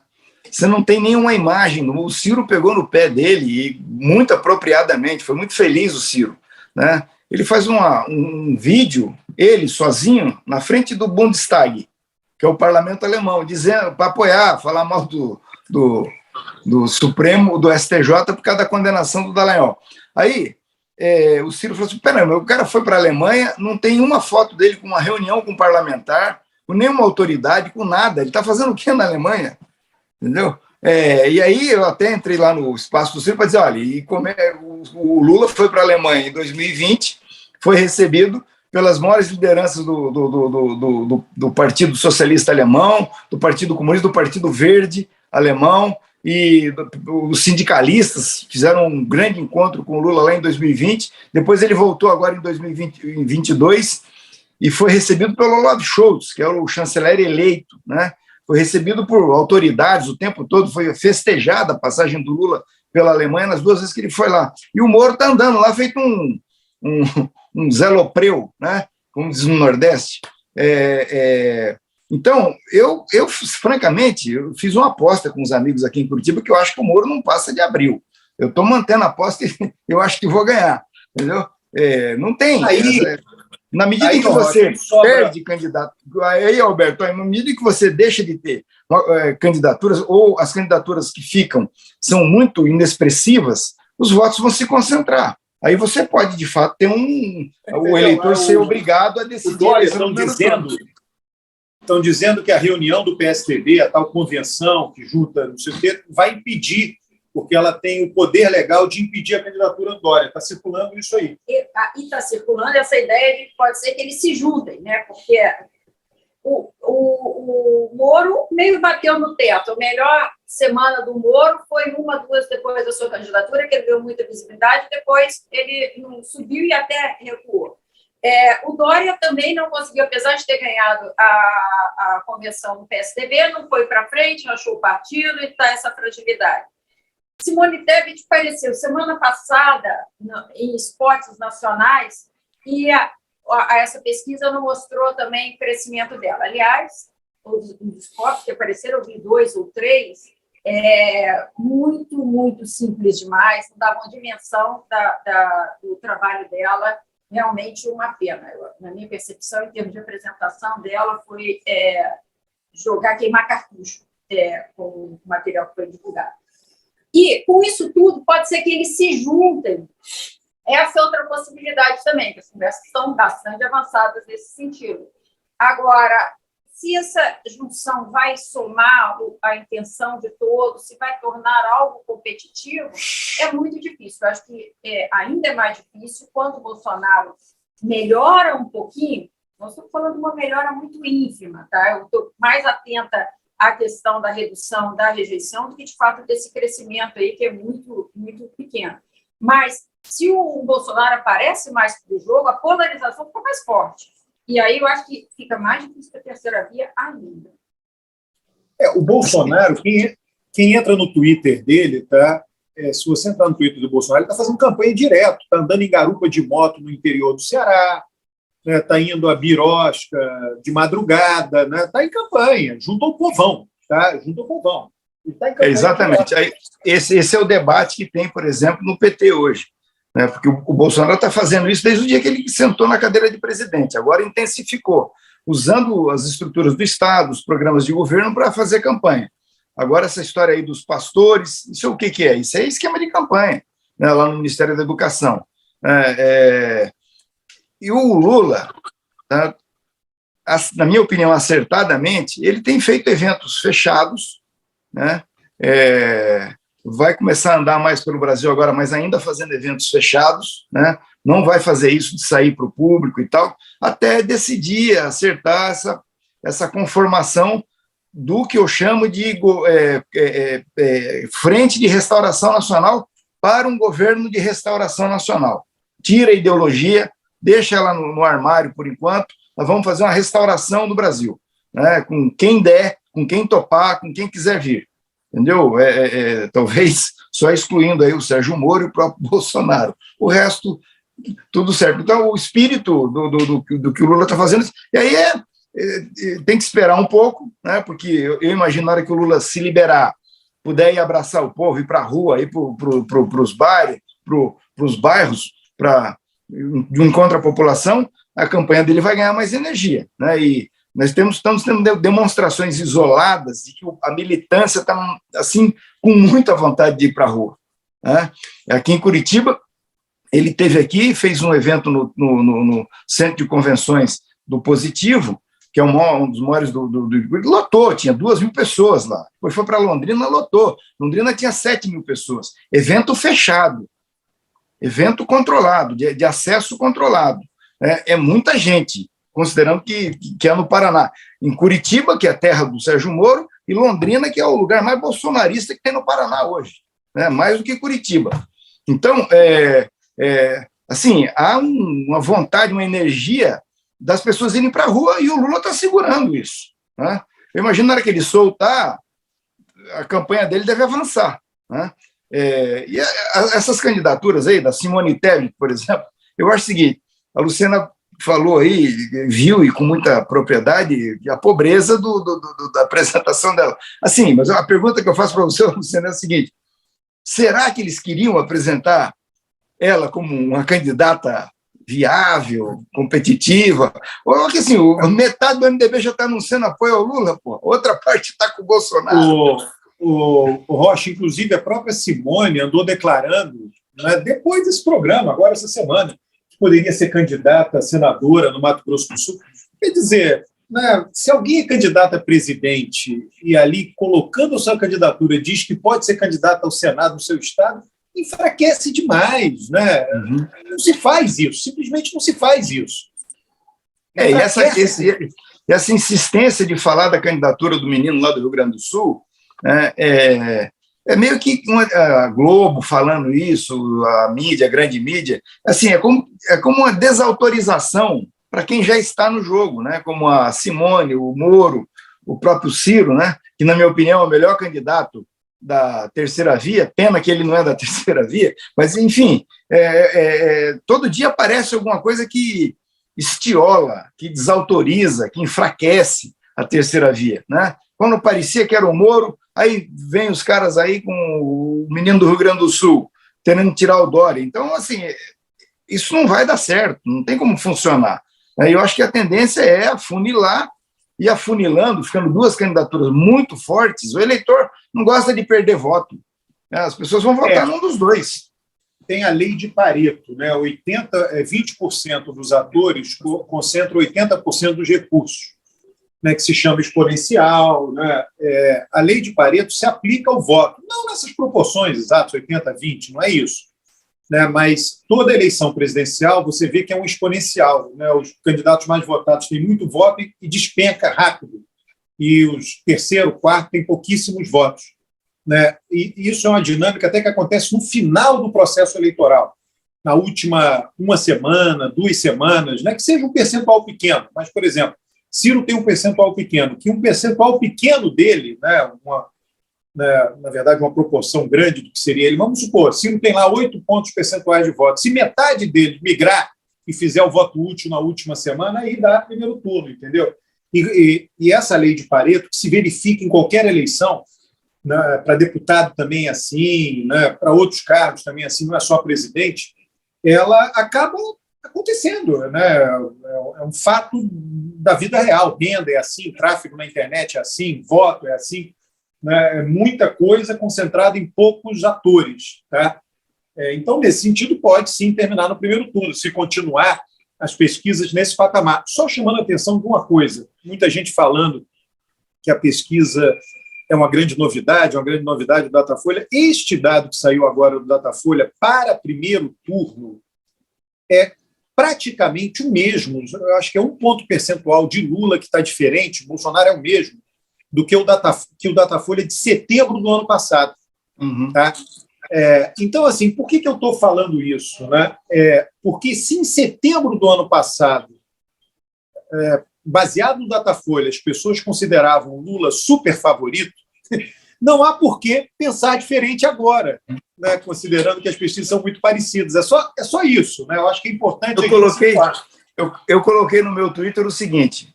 Você não tem nenhuma imagem, o Ciro pegou no pé dele, e muito apropriadamente, foi muito feliz o Ciro, né? Ele faz um vídeo, ele sozinho, na frente do Bundestag, que é o parlamento alemão, dizendo, para apoiar, falar mal do Supremo, do STJ, por causa da condenação do Dallagnol. Aí, o Ciro falou assim, peraí, o cara foi para a Alemanha, não tem uma foto dele com uma reunião com um parlamentar, com nenhuma autoridade, com nada, ele está fazendo o que na Alemanha? Entendeu? E aí eu até entrei lá no espaço do Ciro para dizer, olha, o Lula foi para a Alemanha em 2020, foi recebido pelas maiores lideranças do Partido Socialista Alemão, do Partido Comunista, do Partido Verde Alemão, e os sindicalistas fizeram um grande encontro com o Lula lá em 2020, depois ele voltou agora em 2022 e foi recebido pelo Olaf Scholz, que é o chanceler eleito, né? Foi recebido por autoridades o tempo todo, foi festejada a passagem do Lula pela Alemanha nas 2 vezes que ele foi lá. E o Moro está andando lá feito um Zé Lopreu, né? Como diz no Nordeste. Então, eu francamente, eu fiz uma aposta com os amigos aqui em Curitiba que eu acho que o Moro não passa de abril. Eu estou mantendo a aposta e eu acho que vou ganhar, entendeu? Não tem. Na medida em que você perde candidato, aí, Alberto, na medida em que você deixa de ter candidaturas, ou as candidaturas que ficam são muito inexpressivas, os votos vão se concentrar. Aí você pode, de fato, ter o eleitor ser obrigado a decidir. Estão dizendo que a reunião do PSDB, a tal convenção que junta, não sei o quê, vai impedir, porque ela tem o poder legal de impedir a candidatura do Dória. Está circulando isso aí. E está circulando essa ideia de que pode ser que eles se juntem, né? Porque o Moro meio bateu no teto. A melhor semana do Moro foi 1, 2 depois da sua candidatura, que ele deu muita visibilidade, depois ele não subiu e até recuou. O Dória também não conseguiu, apesar de ter ganhado a convenção do PSDB, não foi para frente, não achou o partido e está essa fragilidade. Simone Tebet apareceu semana passada em esportes nacionais e essa pesquisa não mostrou também o crescimento dela. Aliás, os esportes que apareceram, eu vi 2 ou 3, muito, muito simples demais, não davam dimensão do trabalho dela, realmente uma pena. Na minha percepção, em termos de apresentação dela, foi queimar cartucho com o material que foi divulgado. E, com isso tudo, pode ser que eles se juntem. Essa é outra possibilidade também, que as conversas estão bastante avançadas nesse sentido. Agora, se essa junção vai somar a intenção de todos, se vai tornar algo competitivo, é muito difícil. Eu acho que ainda é mais difícil quando o Bolsonaro melhora um pouquinho. Nós estamos falando de uma melhora muito ínfima, tá? Eu estou mais atenta à questão da redução da rejeição do que, de fato, desse crescimento aí, que é muito, muito pequeno. Mas, se o Bolsonaro aparece mais para o jogo, a polarização fica mais forte. E aí eu acho que fica mais difícil que a terceira via ainda. O Bolsonaro, quem entra no Twitter dele, tá? Se você entrar no Twitter do Bolsonaro, ele está fazendo campanha direto, está andando em garupa de moto no interior do Ceará, está indo a Birosca de madrugada, está em campanha, junto ao povão. Tá? Junto ao povão. Exatamente. Esse é o debate que tem, por exemplo, no PT hoje. Né? Porque o Bolsonaro está fazendo isso desde o dia que ele sentou na cadeira de presidente. Agora intensificou, usando as estruturas do Estado, os programas de governo para fazer campanha. Agora, essa história aí dos pastores, isso é o que é? Isso é esquema de campanha, né, lá no Ministério da Educação. E o Lula, tá, na minha opinião, acertadamente, ele tem feito eventos fechados, né, vai começar a andar mais pelo Brasil agora, mas ainda fazendo eventos fechados, né, não vai fazer isso de sair para o público e tal, até decidir, acertar essa conformação do que eu chamo de Frente de Restauração Nacional para um governo de restauração nacional. Tira a ideologia, deixa ela no armário por enquanto, nós vamos fazer uma restauração do Brasil, né, com quem der, com quem topar, com quem quiser vir. Entendeu? Talvez só excluindo aí o Sérgio Moro e o próprio Bolsonaro. O resto, tudo certo. Então, o espírito do que o Lula está fazendo, e aí tem que esperar um pouco, né, porque eu imagino na hora que o Lula se liberar, puder ir abraçar o povo, ir para a rua, ir para os bairros, de encontro à população, a campanha dele vai ganhar mais energia. Né, e nós estamos tendo demonstrações isoladas de que a militância está assim, com muita vontade de ir para a rua. Né? Aqui em Curitiba, ele esteve aqui, fez um evento no Centro de Convenções do Positivo, que é um dos maiores lotou, tinha 2.000 pessoas lá. Depois foi para Londrina, lotou. Londrina tinha 7.000 pessoas. Evento fechado, evento controlado, de acesso controlado. É muita gente, considerando que é no Paraná. Em Curitiba, que é a terra do Sérgio Moro, e Londrina, que é o lugar mais bolsonarista que tem no Paraná hoje, né? Mais do que Curitiba. Então, assim, há uma vontade, uma energia das pessoas irem para a rua e o Lula está segurando isso, né? Eu imagino na hora que ele soltar, a campanha dele deve avançar, né? E essas candidaturas aí, da Simone Tebet, por exemplo, eu acho o seguinte, a Luciana falou aí, viu, e com muita propriedade, a pobreza da apresentação dela. Assim, mas a pergunta que eu faço para você, Luciana, é a seguinte, será que eles queriam apresentar ela como uma candidata viável, competitiva? Ou que assim, metade do MDB já está anunciando apoio ao Lula, pô. Outra parte está com o Bolsonaro. O Rocha, inclusive, a própria Simone andou declarando, né, depois desse programa, agora essa semana, que poderia ser candidata a senadora no Mato Grosso do Sul. Quer dizer, né, se alguém é candidato a presidente e ali, colocando a sua candidatura, diz que pode ser candidato ao Senado do seu estado, enfraquece demais, né? Uhum. Não se faz isso, simplesmente não se faz isso. E essa insistência de falar da candidatura do menino lá do Rio Grande do Sul, né, é meio que a Globo falando isso, a mídia, a grande mídia, assim, é como uma desautorização para quem já está no jogo, né? Como a Simone, o Moro, o próprio Ciro, né? Que, na minha opinião, é o melhor candidato da terceira via, pena que ele não é da terceira via, mas, enfim, todo dia aparece alguma coisa que estiola, que desautoriza, que enfraquece a terceira via, né? Quando parecia que era o Moro, aí vem os caras aí com o menino do Rio Grande do Sul, tentando tirar o Dória. Então, assim, isso não vai dar certo, não tem como funcionar. Eu acho que a tendência é afunilar, e afunilando, ficando duas candidaturas muito fortes, o eleitor não gosta de perder voto. As pessoas vão votar num dos dois. Tem a lei de Pareto, né? 20% dos atores concentram 80% dos recursos, né? Que se chama exponencial, né? A lei de Pareto se aplica ao voto, não nessas proporções exatas, 80-20, não é isso. Né, mas toda eleição presidencial você vê que é um exponencial, né? Os candidatos mais votados têm muito voto e despenca rápido, e os terceiro, quarto têm pouquíssimos votos, né? E isso é uma dinâmica até que acontece no final do processo eleitoral, na última uma semana, 2 semanas, né? Que seja um percentual pequeno, mas, por exemplo, Ciro tem um percentual pequeno, que um percentual pequeno dele, né, na verdade, uma proporção grande do que seria ele. Vamos supor, Ciro tem lá 8 pontos percentuais de voto. Se metade deles migrar e fizer o voto útil na última semana, aí dá primeiro turno, entendeu? E essa lei de Pareto, que se verifica em qualquer eleição, né, para deputado também é assim, né, para outros cargos também é assim, não é só presidente, ela acaba acontecendo, né? É um fato da vida real. Renda é assim, tráfego na internet é assim, voto é assim. Né, muita coisa concentrada em poucos atores, tá? Então, nesse sentido, pode sim terminar no primeiro turno, se continuar as pesquisas nesse patamar. Só chamando a atenção de uma coisa, muita gente falando que a pesquisa é uma grande novidade do Datafolha. Este dado que saiu agora do Datafolha para primeiro turno é praticamente o mesmo. Eu acho que é 1 ponto percentual de Lula que está diferente, Bolsonaro é o mesmo do que o Datafolha de setembro do ano passado. Uhum. Tá? Então, assim, por que eu estou falando isso? Né? Porque se em setembro do ano passado, baseado no Datafolha, as pessoas consideravam o Lula super favorito, não há por que pensar diferente agora, né? Considerando que as pesquisas são muito parecidas. É só isso. Né? Eu acho que é importante... Eu coloquei no meu Twitter o seguinte...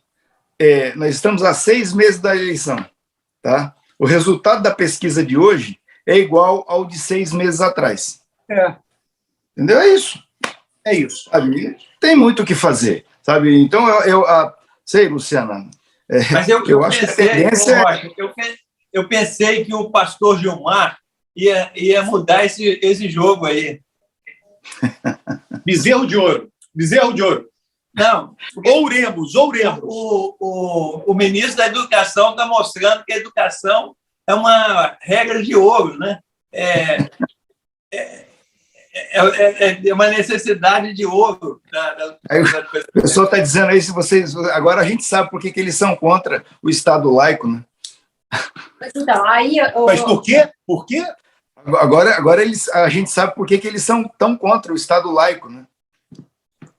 nós estamos há 6 meses da eleição, tá? O resultado da pesquisa de hoje é igual ao de 6 meses atrás. Entendeu? É isso. É isso. Sabe? Tem muito o que fazer, sabe? Então, sei, Luciana, mas eu acho que a tendência... Eu pensei que o pastor Gilmar ia mudar esse jogo aí. Bezerro de ouro. Não. Ouremos. O ministro da Educação está mostrando que a educação é uma regra de ouro, né? é uma necessidade de ouro. Aí, o pessoal está dizendo aí, se vocês... Agora a gente sabe por que eles são contra o Estado laico, né? Então, aí... Mas por quê? Por quê? Agora a gente sabe por que eles são tão contra o Estado laico, né?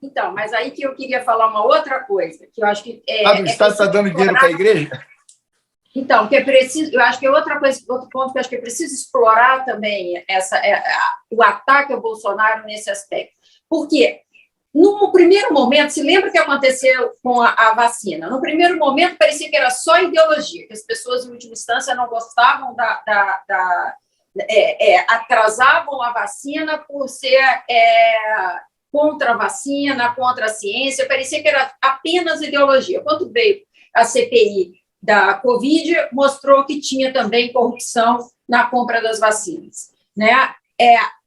Então, mas aí que eu queria falar uma outra coisa, que eu acho que... o Estado está dando dinheiro para a igreja? Então, que é preciso, eu acho que é outra coisa, outro ponto que eu acho que é preciso explorar também o ataque ao Bolsonaro nesse aspecto. Porque, no primeiro momento, se lembra o que aconteceu com a vacina? No primeiro momento, parecia que era só ideologia, que as pessoas, em última instância, não gostavam atrasavam a vacina por ser contra a vacina, contra a ciência, parecia que era apenas ideologia. Quando veio a CPI da Covid, mostrou que tinha também corrupção na compra das vacinas. Né?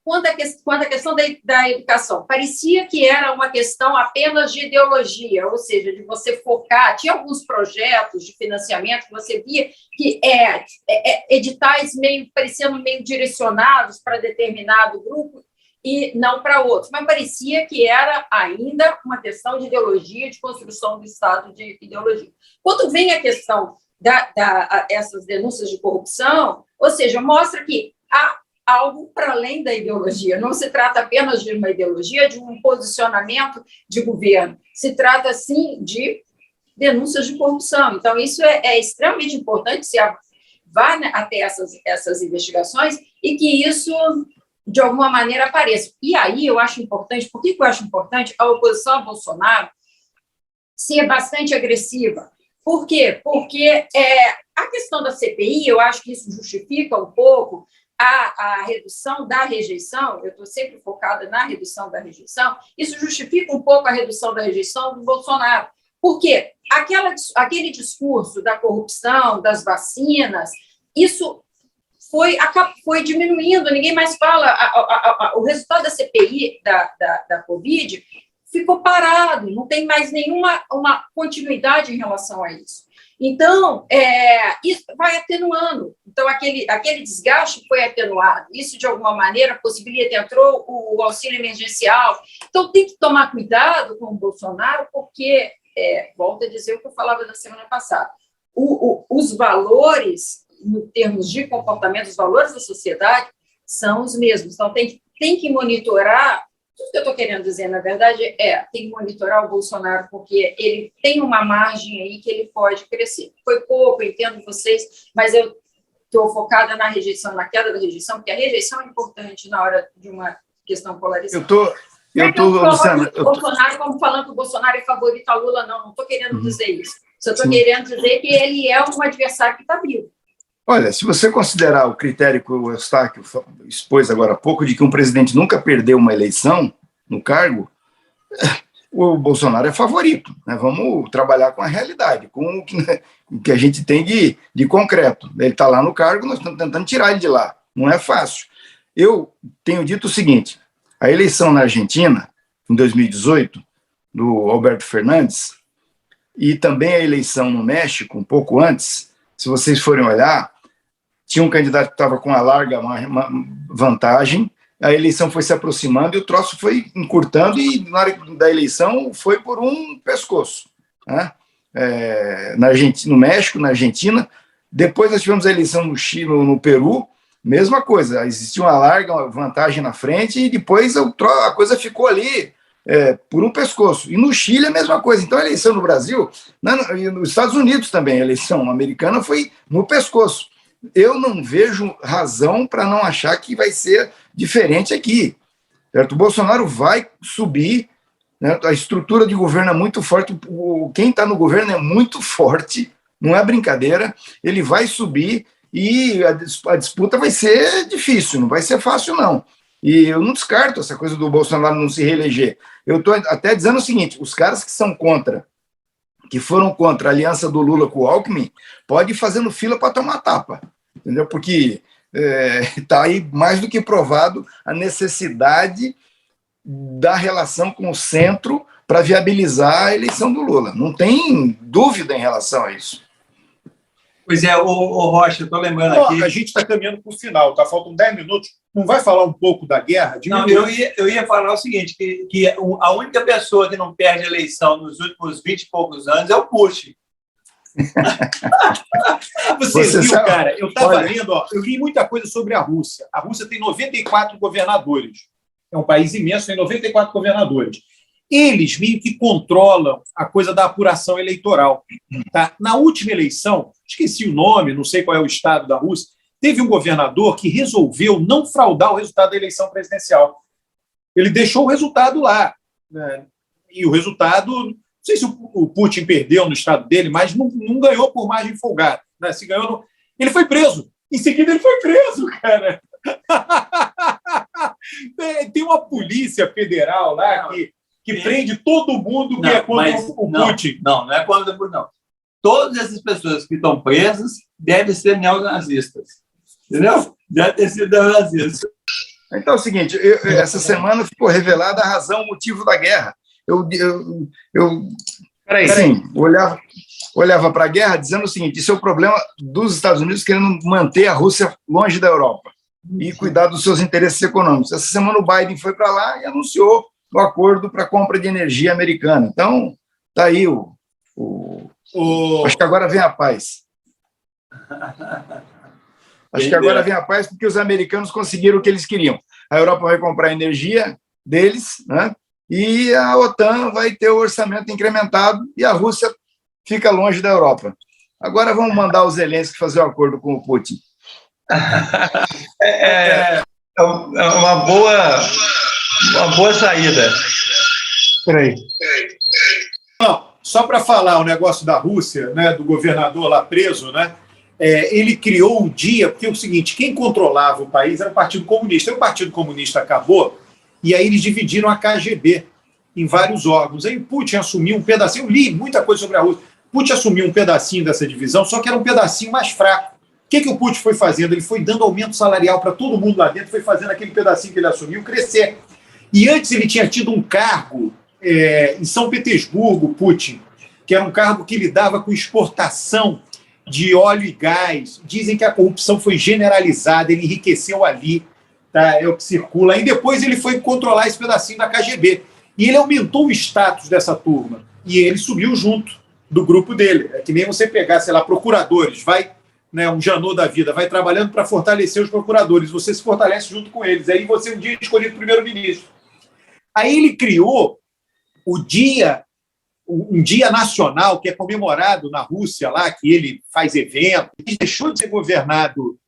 Quanto à questão da educação, parecia que era uma questão apenas de ideologia, ou seja, de você focar. Tinha alguns projetos de financiamento que você via que editais parecendo meio direcionados para determinado grupo e não para outros, mas parecia que era ainda uma questão de ideologia, de construção do Estado de ideologia. Quando vem a questão essas denúncias de corrupção, ou seja, mostra que há algo para além da ideologia, não se trata apenas de uma ideologia, de um posicionamento de governo, se trata, sim, de denúncias de corrupção. Então, isso é extremamente importante, que se vá até essas investigações e que isso, de alguma maneira, apareça. E aí eu acho importante, por que eu acho importante a oposição a Bolsonaro ser bastante agressiva? Por quê? Porque a questão da CPI, eu acho que isso justifica um pouco a redução da rejeição, eu estou sempre focada na redução da rejeição, isso justifica um pouco a redução da rejeição do Bolsonaro. Por quê? Aquele discurso da corrupção, das vacinas, isso foi diminuindo, ninguém mais fala. O resultado da CPI da Covid ficou parado, não tem mais nenhuma continuidade em relação a isso. Então, isso vai atenuando. Então, aquele desgaste foi atenuado. Isso, de alguma maneira, possibilita, entrou o auxílio emergencial. Então, tem que tomar cuidado com o Bolsonaro, porque, volto a dizer o que eu falava na semana passada, os valores, em termos de comportamento, os valores da sociedade são os mesmos. Então, tem que monitorar. Tudo que eu estou querendo dizer, na verdade, tem que monitorar o Bolsonaro, porque ele tem uma margem aí que ele pode crescer. Foi pouco, entendo vocês, mas eu estou focada na rejeição, na queda da rejeição, porque a rejeição é importante na hora de uma questão polarizada. Luciana, Bolsonaro, como falando que o Bolsonaro é favorito a Lula, não estou querendo dizer isso. Só estou querendo dizer que ele é um adversário que está vivo. Olha, se você considerar o critério que o Eustáquio expôs agora há pouco, de que um presidente nunca perdeu uma eleição no cargo, o Bolsonaro é favorito. Né? Vamos trabalhar com a realidade, com o que a gente tem de concreto. Ele está lá no cargo, nós estamos tentando tirar ele de lá. Não é fácil. Eu tenho dito o seguinte, a eleição na Argentina, em 2018, do Alberto Fernandes, e também a eleição no México, um pouco antes, se vocês forem olhar, tinha um candidato que estava com uma larga vantagem, a eleição foi se aproximando e o troço foi encurtando e na hora da eleição foi por um pescoço. Né? No México, na Argentina, depois nós tivemos a eleição no Chile, no Peru, mesma coisa, existia uma larga vantagem na frente e depois a coisa ficou ali por um pescoço. E no Chile a mesma coisa. Então a eleição no Brasil, nos Estados Unidos também, a eleição americana foi no pescoço. Eu não vejo razão para não achar que vai ser diferente aqui. Certo? O Bolsonaro vai subir, né? A estrutura de governo é muito forte, quem está no governo é muito forte, não é brincadeira, ele vai subir e a disputa vai ser difícil, não vai ser fácil, não. E eu não descarto essa coisa do Bolsonaro não se reeleger. Eu estou até dizendo o seguinte, os caras que foram contra a aliança do Lula com o Alckmin, pode ir fazendo fila para tomar tapa, entendeu? Porque está aí mais do que provado a necessidade da relação com o centro para viabilizar a eleição do Lula. Não tem dúvida em relação a isso. Pois é, o Rocha, eu estou lembrando aqui. A gente está caminhando para o final, tá? Faltam 10 minutos. Não vai falar um pouco da guerra? Não, eu ia falar o seguinte, que a única pessoa que não perde eleição nos últimos 20 e poucos anos é o Putin. Você viu, cara? Eu estava lendo, eu li muita coisa sobre a Rússia. A Rússia tem 94 governadores. É um país imenso, tem 94 governadores. Eles meio que controlam a coisa da apuração eleitoral. Tá? Na última eleição, esqueci o nome, não sei qual é o estado da Rússia, teve um governador que resolveu não fraudar o resultado da eleição presidencial. Ele deixou o resultado lá. Né? E o resultado, não sei se o Putin perdeu no estado dele, mas não ganhou por margem folgada. Né? Se ganhou, ele foi preso. Em seguida, ele foi preso, cara. Tem uma polícia federal lá que prende todo mundo que é contra o Putin. Não é contra o Putin, não. Todas essas pessoas que estão presas devem ser neonazistas. Entendeu? Deve ter sido neonazistas. Então é o seguinte, essa semana ficou revelada a razão, o motivo da guerra. Eu assim, olhava para a guerra dizendo o seguinte, isso é o problema dos Estados Unidos querendo manter a Rússia longe da Europa e cuidar dos seus interesses econômicos. Essa semana o Biden foi para lá e anunciou o acordo para a compra de energia americana. Então, está aí acho que agora vem a paz. Acho que agora vem a paz porque os americanos conseguiram o que eles queriam. A Europa vai comprar a energia deles, né? E a OTAN vai ter o orçamento incrementado e a Rússia fica longe da Europa. Agora vamos mandar o Zelensky fazer o acordo com o Putin. É uma boa saída. Peraí. Não, só para falar o negócio da Rússia, né, do governador lá preso, né, ele criou o dia, porque é o seguinte, quem controlava o país era o Partido Comunista. E o Partido Comunista acabou, e aí eles dividiram a KGB em vários órgãos. Aí o Putin assumiu um pedacinho, eu li muita coisa sobre a Rússia, Putin assumiu um pedacinho dessa divisão, só que era um pedacinho mais fraco. O que o Putin foi fazendo? Ele foi dando aumento salarial para todo mundo lá dentro, foi fazendo aquele pedacinho que ele assumiu crescer. E antes ele tinha tido um cargo em São Petersburgo, Putin, que era um cargo que lidava com exportação de óleo e gás. Dizem que a corrupção foi generalizada, ele enriqueceu ali, tá? É o que circula. Aí depois ele foi controlar esse pedacinho da KGB. E ele aumentou o status dessa turma. E ele subiu junto do grupo dele. É que nem você pegar, sei lá, procuradores, vai, né, um Janot da vida, vai trabalhando para fortalecer os procuradores, você se fortalece junto com eles. Aí você um dia é escolhido primeiro-ministro. Aí ele criou um dia nacional que é comemorado na Rússia, lá, que ele faz evento, ele deixou de ser governado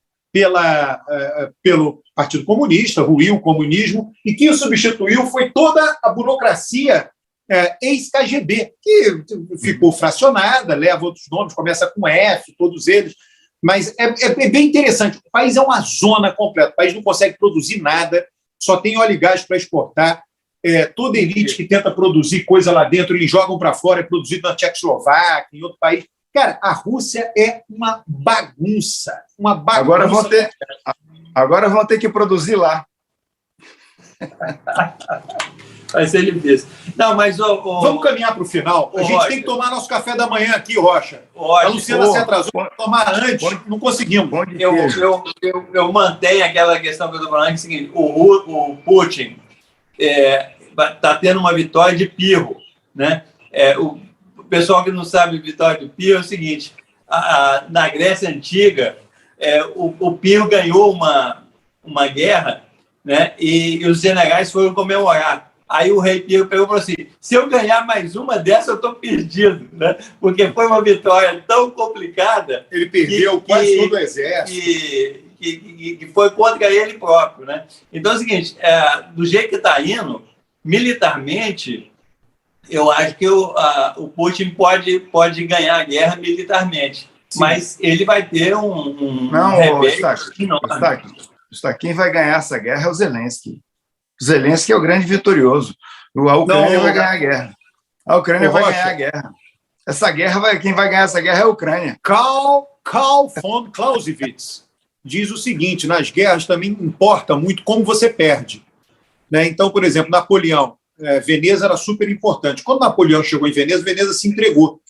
pelo Partido Comunista, ruiu o comunismo, e quem o substituiu foi toda a burocracia ex-KGB, que ficou fracionada, leva outros nomes, começa com F, todos eles, mas é bem interessante. O país é uma zona completa, o país não consegue produzir nada, só tem óleo e gás para exportar. Toda elite que tenta produzir coisa lá dentro, eles jogam para fora, é produzido na Tchecoslováquia, em outro país. Cara, a Rússia é uma bagunça. Uma bagunça. Agora vão ter que produzir lá. Vai ser difícil. Não, mas vamos caminhar para o final. A gente Rocha, tem que tomar nosso café da manhã aqui, Rocha. A Luciana se atrasou para tomar antes, não conseguimos. Eu mantenho aquela questão que eu estou falando, que é o seguinte, o Putin está tendo uma vitória de pirro, né? O pessoal que não sabe vitória de pirro é o seguinte, na Grécia Antiga, o pirro ganhou uma guerra, né? E os generais foram comemorar. Aí o rei Pirro pegou e falou assim, se eu ganhar mais uma dessa, eu estou perdido, né? Porque foi uma vitória tão complicada. Ele perdeu quase todo o exército. Que foi contra ele próprio, né? Então é o seguinte, do jeito que está indo, militarmente, eu acho que o Putin pode ganhar a guerra militarmente. Sim. Mas ele vai ter um quem vai ganhar essa guerra é o Zelensky. O Zelensky é o grande vitorioso. A Ucrânia vai ganhar a guerra. A Ucrânia vai ganhar a guerra. Quem vai ganhar essa guerra é a Ucrânia. Karl von Clausewitz diz o seguinte, nas guerras também importa muito como você perde. Né? Então, por exemplo, Napoleão, Veneza era super importante. Quando Napoleão chegou em Veneza, Veneza se entregou.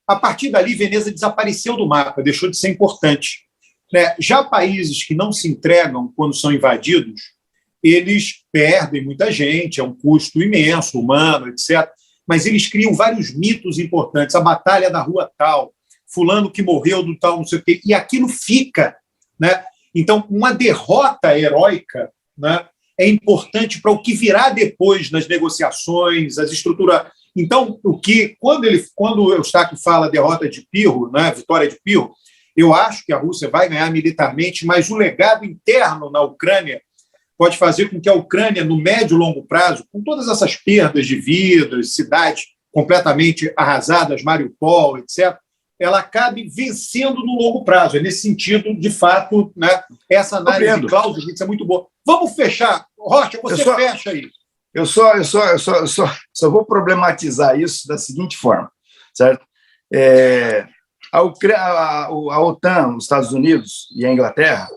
A partir dali, Veneza desapareceu do mapa, deixou de ser importante. Né? Já países que não se entregam quando são invadidos, eles perdem muita gente, é um custo imenso, humano, etc. Mas eles criam vários mitos importantes. A batalha da rua tal, fulano que morreu do tal, não sei o quê. E aquilo fica. Né? Então, uma derrota heróica, né, é importante para o que virá depois nas negociações, as estruturas. Então, quando o Eustáquio fala derrota de Pirro, né, vitória de Pirro, eu acho que a Rússia vai ganhar militarmente, mas o legado interno na Ucrânia pode fazer com que a Ucrânia, no médio e longo prazo, com todas essas perdas de vidas, cidades completamente arrasadas, Mariupol, etc., ela acabe vencendo no longo prazo. É nesse sentido, de fato, né, essa análise de Clausewitz é muito boa. Vamos fechar. Rocha, você fecha aí. Eu só vou problematizar isso da seguinte forma, certo? A OTAN, os Estados Unidos e a Inglaterra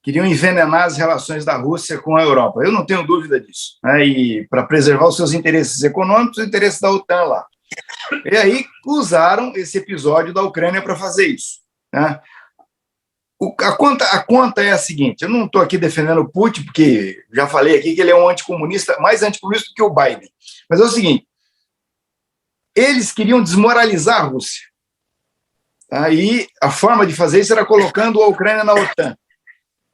queriam envenenar as relações da Rússia com a Europa. Eu não tenho dúvida disso. Né? E para preservar os seus interesses econômicos, os interesses da OTAN lá. E aí usaram esse episódio da Ucrânia para fazer isso. Né? A conta é a seguinte, eu não estou aqui defendendo o Putin, porque já falei aqui que ele é um anticomunista, mais anticomunista do que o Biden. Mas é o seguinte, eles queriam desmoralizar a Rússia. Aí a forma de fazer isso era colocando a Ucrânia na OTAN.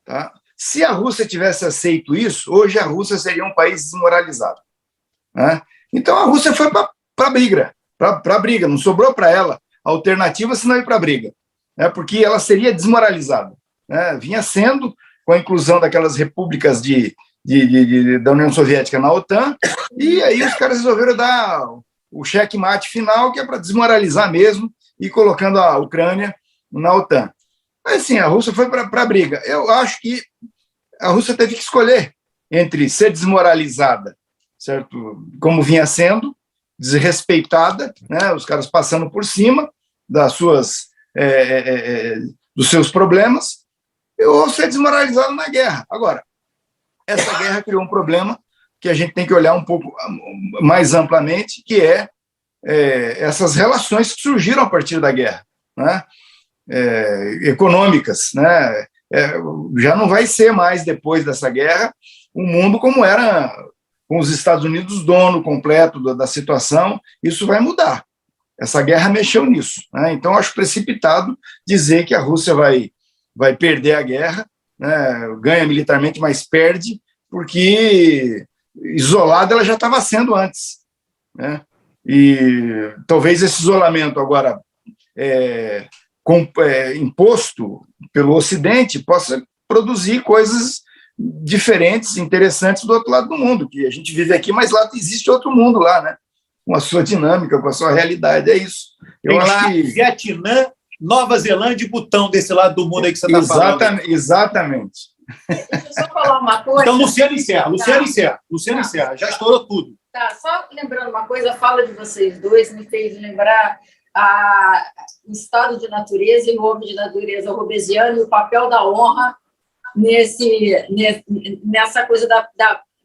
Tá? Se a Rússia tivesse aceito isso, hoje a Rússia seria um país desmoralizado. Né? Então a Rússia foi para a briga, não sobrou para ela alternativa senão ir para a briga, né? Porque ela seria desmoralizada. Né? Vinha sendo, com a inclusão daquelas repúblicas da União Soviética na OTAN, e aí os caras resolveram dar o checkmate final, que é para desmoralizar mesmo, e colocando a Ucrânia na OTAN. Mas, sim, a Rússia foi para a briga. Eu acho que a Rússia teve que escolher entre ser desmoralizada, certo? Como vinha sendo, desrespeitada, né? Os caras passando por cima dos seus problemas, ou ser desmoralizado na guerra. Agora, essa guerra criou um problema que a gente tem que olhar um pouco mais amplamente, que é essas relações que surgiram a partir da guerra, né? Econômicas, né? Já não vai ser mais, depois dessa guerra, um mundo como era, com os Estados Unidos dono completo da situação. Isso vai mudar. Essa guerra mexeu nisso, né? Então, acho precipitado dizer que a Rússia vai perder a guerra, né? Ganha militarmente, mas perde, porque isolada ela já estava sendo antes, né? E talvez esse isolamento agora imposto pelo Ocidente possa produzir coisas diferentes, interessantes do outro lado do mundo, que a gente vive aqui, mas lá existe outro mundo lá, né? Com a sua dinâmica, com a sua realidade, é isso. Eu acho que Vietnã, Nova Zelândia e Butão desse lado do mundo aí que você está falando. Exatamente. Deixa eu só falar uma coisa. Então, Luciano encerra. Já estourou tudo. Tá, só lembrando uma coisa, a fala de vocês dois me fez lembrar o estado de natureza e o homem de natureza robesiano e o papel da honra nessa coisa da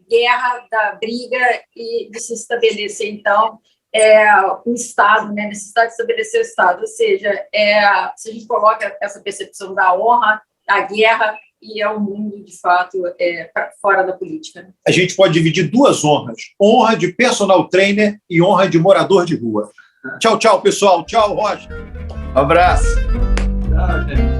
guerra, da briga e de se estabelecer, então, um Estado, né, necessidade de estabelecer o Estado. Ou seja, se a gente coloca essa percepção da honra, da guerra, e é um mundo, de fato, fora da política. A gente pode dividir duas honras: honra de personal trainer e honra de morador de rua. Tchau, tchau, pessoal. Tchau, Rocha. Um abraço. Tchau, gente.